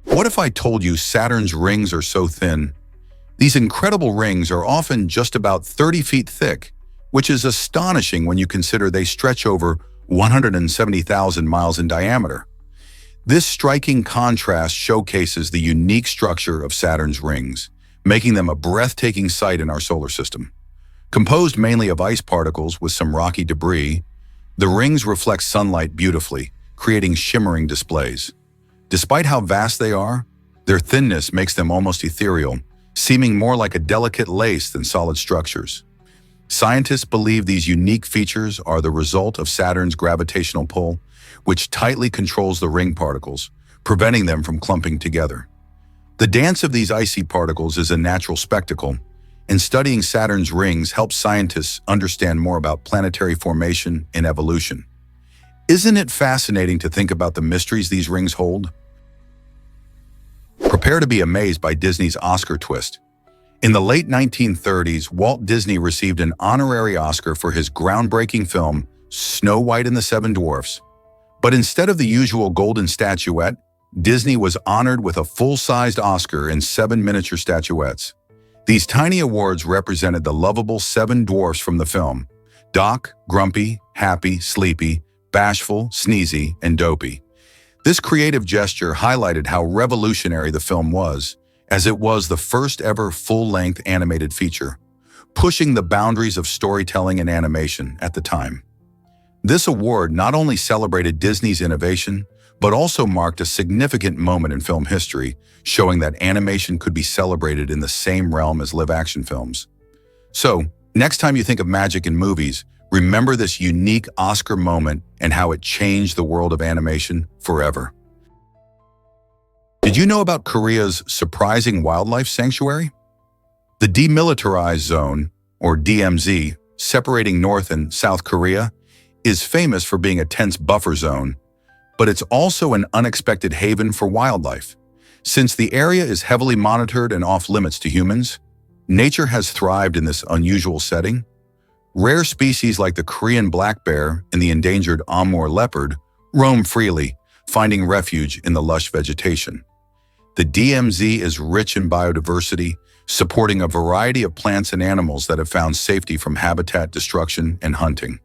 What if I told you Saturn's rings are so thin? These incredible rings are often just about 30 feet thick, which is astonishing when you consider they stretch over 170,000 miles in diameter. This striking contrast showcases the unique structure of Saturn's rings, making them a breathtaking sight in our solar system. Composed mainly of ice particles with some rocky debris, the rings reflect sunlight beautifully, creating shimmering displays. Despite how vast they are, their thinness makes them almost ethereal, seeming more like a delicate lace than solid structures. Scientists believe these unique features are the result of Saturn's gravitational pull, which tightly controls the ring particles, preventing them from clumping together. The dance of these icy particles is a natural spectacle, and studying Saturn's rings helps scientists understand more about planetary formation and evolution. Isn't it fascinating to think about the mysteries these rings hold? Prepare to be amazed by Disney's Oscar twist. In the late 1930s, Walt Disney received an honorary Oscar for his groundbreaking film, Snow White and the Seven Dwarfs. But instead of the usual golden statuette, Disney was honored with a full-sized Oscar in 7 miniature statuettes. These tiny awards represented the lovable 7 dwarfs from the film: Doc, Grumpy, Happy, Sleepy, Bashful, Sneezy, and Dopey. This creative gesture highlighted how revolutionary the film was, as it was the first ever full-length animated feature, pushing the boundaries of storytelling and animation at the time. This award not only celebrated Disney's innovation, but also marked a significant moment in film history, showing that animation could be celebrated in the same realm as live-action films. So, next time you think of magic in movies, remember this unique Oscar moment and how it changed the world of animation forever. Did you know about Korea's surprising wildlife sanctuary? The Demilitarized Zone, or DMZ, separating North and South Korea, is famous for being a tense buffer zone, but it's also an unexpected haven for wildlife. Since the area is heavily monitored and off-limits to humans, nature has thrived in this unusual setting. Rare species like the Korean black bear and the endangered Amur leopard roam freely, finding refuge in the lush vegetation. The DMZ is rich in biodiversity, supporting a variety of plants and animals that have found safety from habitat destruction and hunting.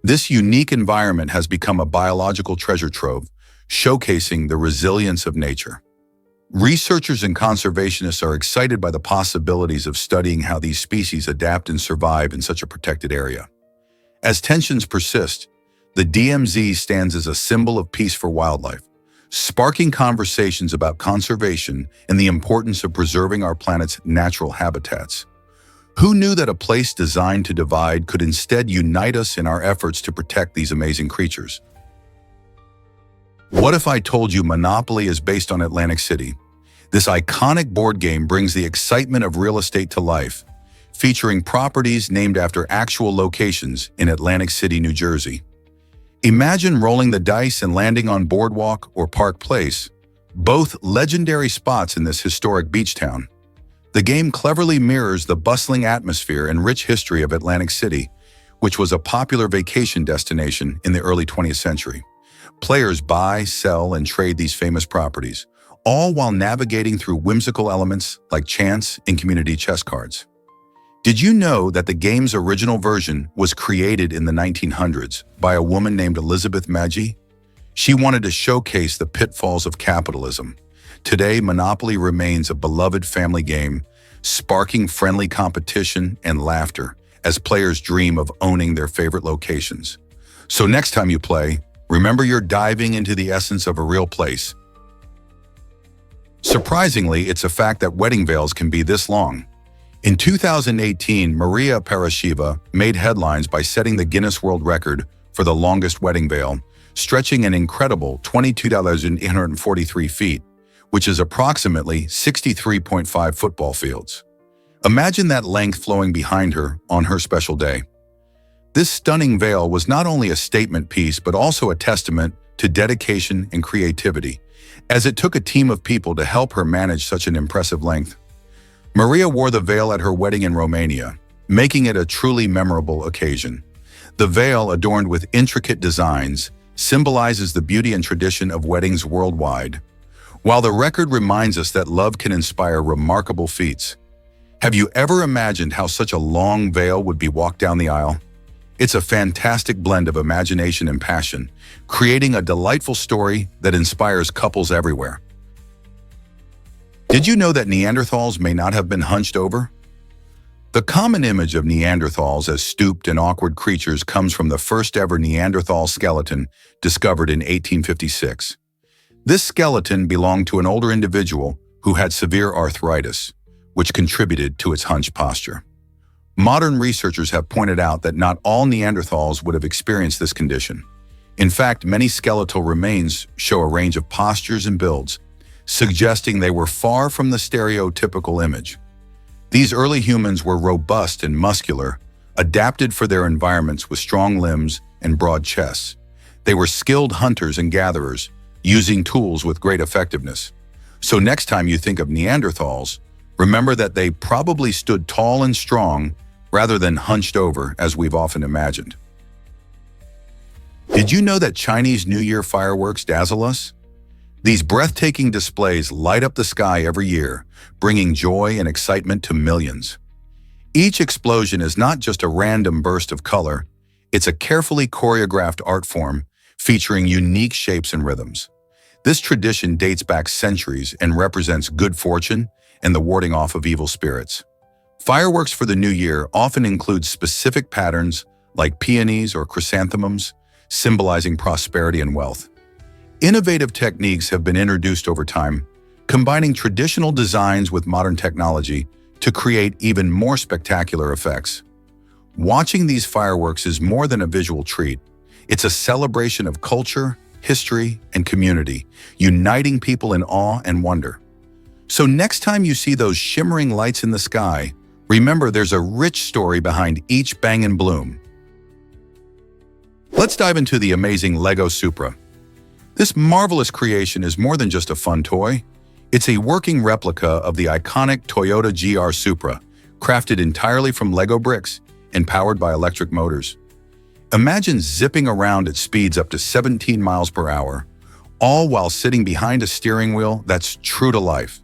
This unique environment has become a biological treasure trove, showcasing the resilience of nature. Researchers and conservationists are excited by the possibilities of studying how these species adapt and survive in such a protected area. As tensions persist, the DMZ stands as a symbol of peace for wildlife, sparking conversations about conservation and the importance of preserving our planet's natural habitats. Who knew that a place designed to divide could instead unite us in our efforts to protect these amazing creatures? What if I told you Monopoly is based on Atlantic City? This iconic board game brings the excitement of real estate to life, featuring properties named after actual locations in Atlantic City, New Jersey. Imagine rolling the dice and landing on Boardwalk or Park Place, both legendary spots in this historic beach town. The game cleverly mirrors the bustling atmosphere and rich history of Atlantic City, which was a popular vacation destination in the early 20th century. Players buy, sell, and trade these famous properties, all while navigating through whimsical elements like chance and community chess cards. Did you know that the game's original version was created in the 1900s by a woman named Elizabeth Magie? She wanted to showcase the pitfalls of capitalism. Today, Monopoly remains a beloved family game, sparking friendly competition and laughter as players dream of owning their favorite locations. So next time you play, remember you're diving into the essence of a real place. Surprisingly, it's a fact that wedding veils can be this long. In 2018, Maria Paraschiva made headlines by setting the Guinness World Record for the longest wedding veil, stretching an incredible 22,843 feet, which is approximately 63.5 football fields. Imagine that length flowing behind her on her special day. This stunning veil was not only a statement piece, but also a testament to dedication and creativity, as it took a team of people to help her manage such an impressive length. Maria wore the veil at her wedding in Romania, making it a truly memorable occasion. The veil, adorned with intricate designs, symbolizes the beauty and tradition of weddings worldwide. While the record reminds us that love can inspire remarkable feats, have you ever imagined how such a long veil would be walked down the aisle? It's a fantastic blend of imagination and passion, creating a delightful story that inspires couples everywhere. Did you know that Neanderthals may not have been hunched over? The common image of Neanderthals as stooped and awkward creatures comes from the first ever Neanderthal skeleton discovered in 1856. This skeleton belonged to an older individual who had severe arthritis, which contributed to its hunched posture. Modern researchers have pointed out that not all Neanderthals would have experienced this condition. In fact, many skeletal remains show a range of postures and builds, suggesting they were far from the stereotypical image. These early humans were robust and muscular, adapted for their environments with strong limbs and broad chests. They were skilled hunters and gatherers, using tools with great effectiveness. So next time you think of Neanderthals, remember that they probably stood tall and strong rather than hunched over as we've often imagined. Did you know that Chinese New Year fireworks dazzle us? These breathtaking displays light up the sky every year, bringing joy and excitement to millions. Each explosion is not just a random burst of color, it's a carefully choreographed art form featuring unique shapes and rhythms. This tradition dates back centuries and represents good fortune and the warding off of evil spirits. Fireworks for the new year often include specific patterns like peonies or chrysanthemums, symbolizing prosperity and wealth. Innovative techniques have been introduced over time, combining traditional designs with modern technology to create even more spectacular effects. Watching these fireworks is more than a visual treat. It's a celebration of culture, history, and community, uniting people in awe and wonder. So next time you see those shimmering lights in the sky, remember there's a rich story behind each bang and bloom. Let's dive into the amazing Lego Supra. This marvelous creation is more than just a fun toy. It's a working replica of the iconic Toyota GR Supra, crafted entirely from Lego bricks and powered by electric motors. Imagine zipping around at speeds up to 17 miles per hour, all while sitting behind a steering wheel that's true to life.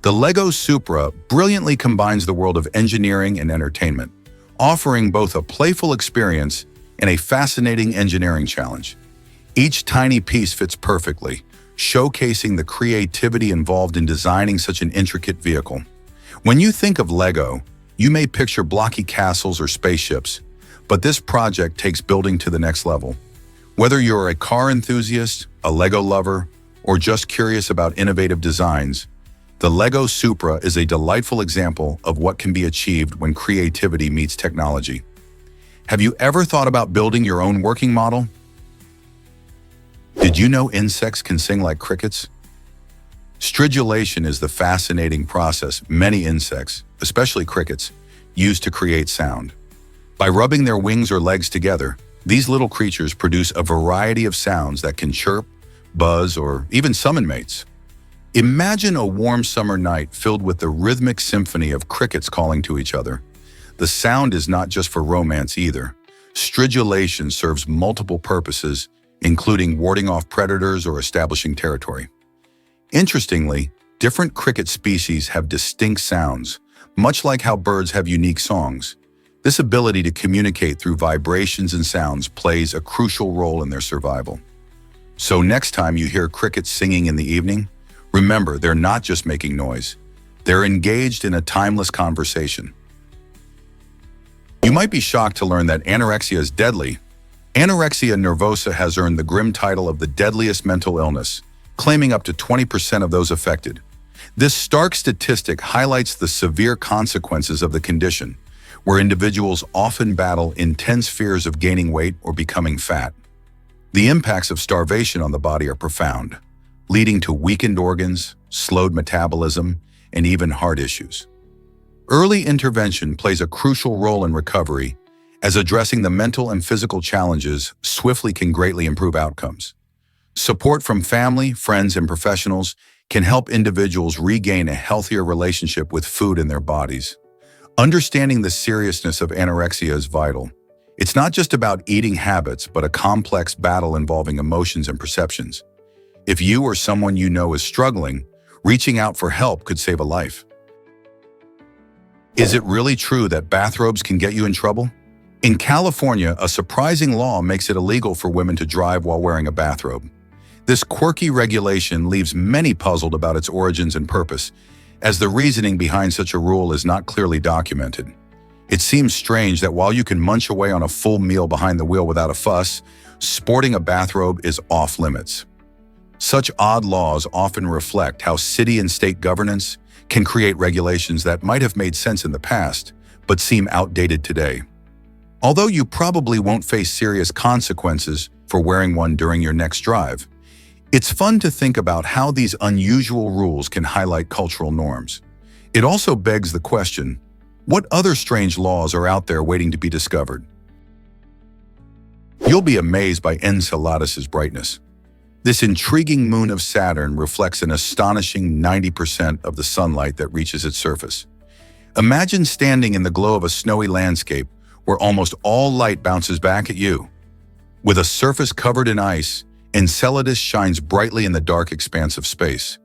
The Lego Supra brilliantly combines the world of engineering and entertainment, offering both a playful experience and a fascinating engineering challenge. Each tiny piece fits perfectly, showcasing the creativity involved in designing such an intricate vehicle. When you think of Lego, you may picture blocky castles or spaceships, but this project takes building to the next level. Whether you're a car enthusiast, a Lego lover, or just curious about innovative designs, the Lego Supra is a delightful example of what can be achieved when creativity meets technology. Have you ever thought about building your own working model? Did you know insects can sing like crickets? Stridulation is the fascinating process many insects, especially crickets, use to create sound. By rubbing their wings or legs together, these little creatures produce a variety of sounds that can chirp, buzz, or even summon mates. Imagine a warm summer night filled with the rhythmic symphony of crickets calling to each other. The sound is not just for romance either. Stridulation serves multiple purposes, including warding off predators or establishing territory. Interestingly, different cricket species have distinct sounds, much like how birds have unique songs. This ability to communicate through vibrations and sounds plays a crucial role in their survival. So next time you hear crickets singing in the evening, remember they're not just making noise. They're engaged in a timeless conversation. You might be shocked to learn that anorexia is deadly. Anorexia nervosa has earned the grim title of the deadliest mental illness, claiming up to 20% of those affected. This stark statistic highlights the severe consequences of the condition, where individuals often battle intense fears of gaining weight or becoming fat. The impacts of starvation on the body are profound, leading to weakened organs, slowed metabolism, and even heart issues. Early intervention plays a crucial role in recovery, as addressing the mental and physical challenges swiftly can greatly improve outcomes. Support from family, friends, and professionals can help individuals regain a healthier relationship with food and their bodies. Understanding the seriousness of anorexia is vital. It's not just about eating habits, but a complex battle involving emotions and perceptions. If you or someone you know is struggling, reaching out for help could save a life. Is it really true that bathrobes can get you in trouble? In California, a surprising law makes it illegal for women to drive while wearing a bathrobe. This quirky regulation leaves many puzzled about its origins and purpose, as the reasoning behind such a rule is not clearly documented. It seems strange that while you can munch away on a full meal behind the wheel without a fuss, sporting a bathrobe is off limits. Such odd laws often reflect how city and state governance can create regulations that might have made sense in the past, but seem outdated today. Although you probably won't face serious consequences for wearing one during your next drive, it's fun to think about how these unusual rules can highlight cultural norms. It also begs the question, what other strange laws are out there waiting to be discovered? You'll be amazed by Enceladus's brightness. This intriguing moon of Saturn reflects an astonishing 90% of the sunlight that reaches its surface. Imagine standing in the glow of a snowy landscape where almost all light bounces back at you. With a surface covered in ice, Enceladus shines brightly in the dark expanse of space.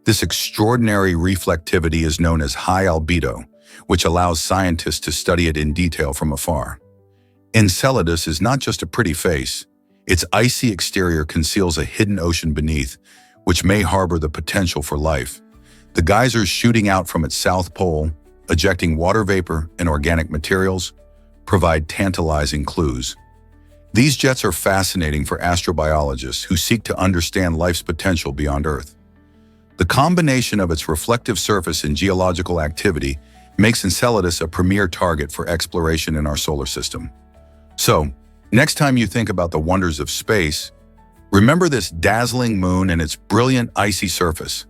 This extraordinary reflectivity is known as high albedo, which allows scientists to study it in detail from afar. Enceladus is not just a pretty face. Its icy exterior conceals a hidden ocean beneath, which may harbor the potential for life. The geysers shooting out from its south pole, ejecting water vapor and organic materials, provide tantalizing clues. These jets are fascinating for astrobiologists who seek to understand life's potential beyond Earth. The combination of its reflective surface and geological activity makes Enceladus a premier target for exploration in our solar system. So, next time you think about the wonders of space, remember this dazzling moon and its brilliant icy surface.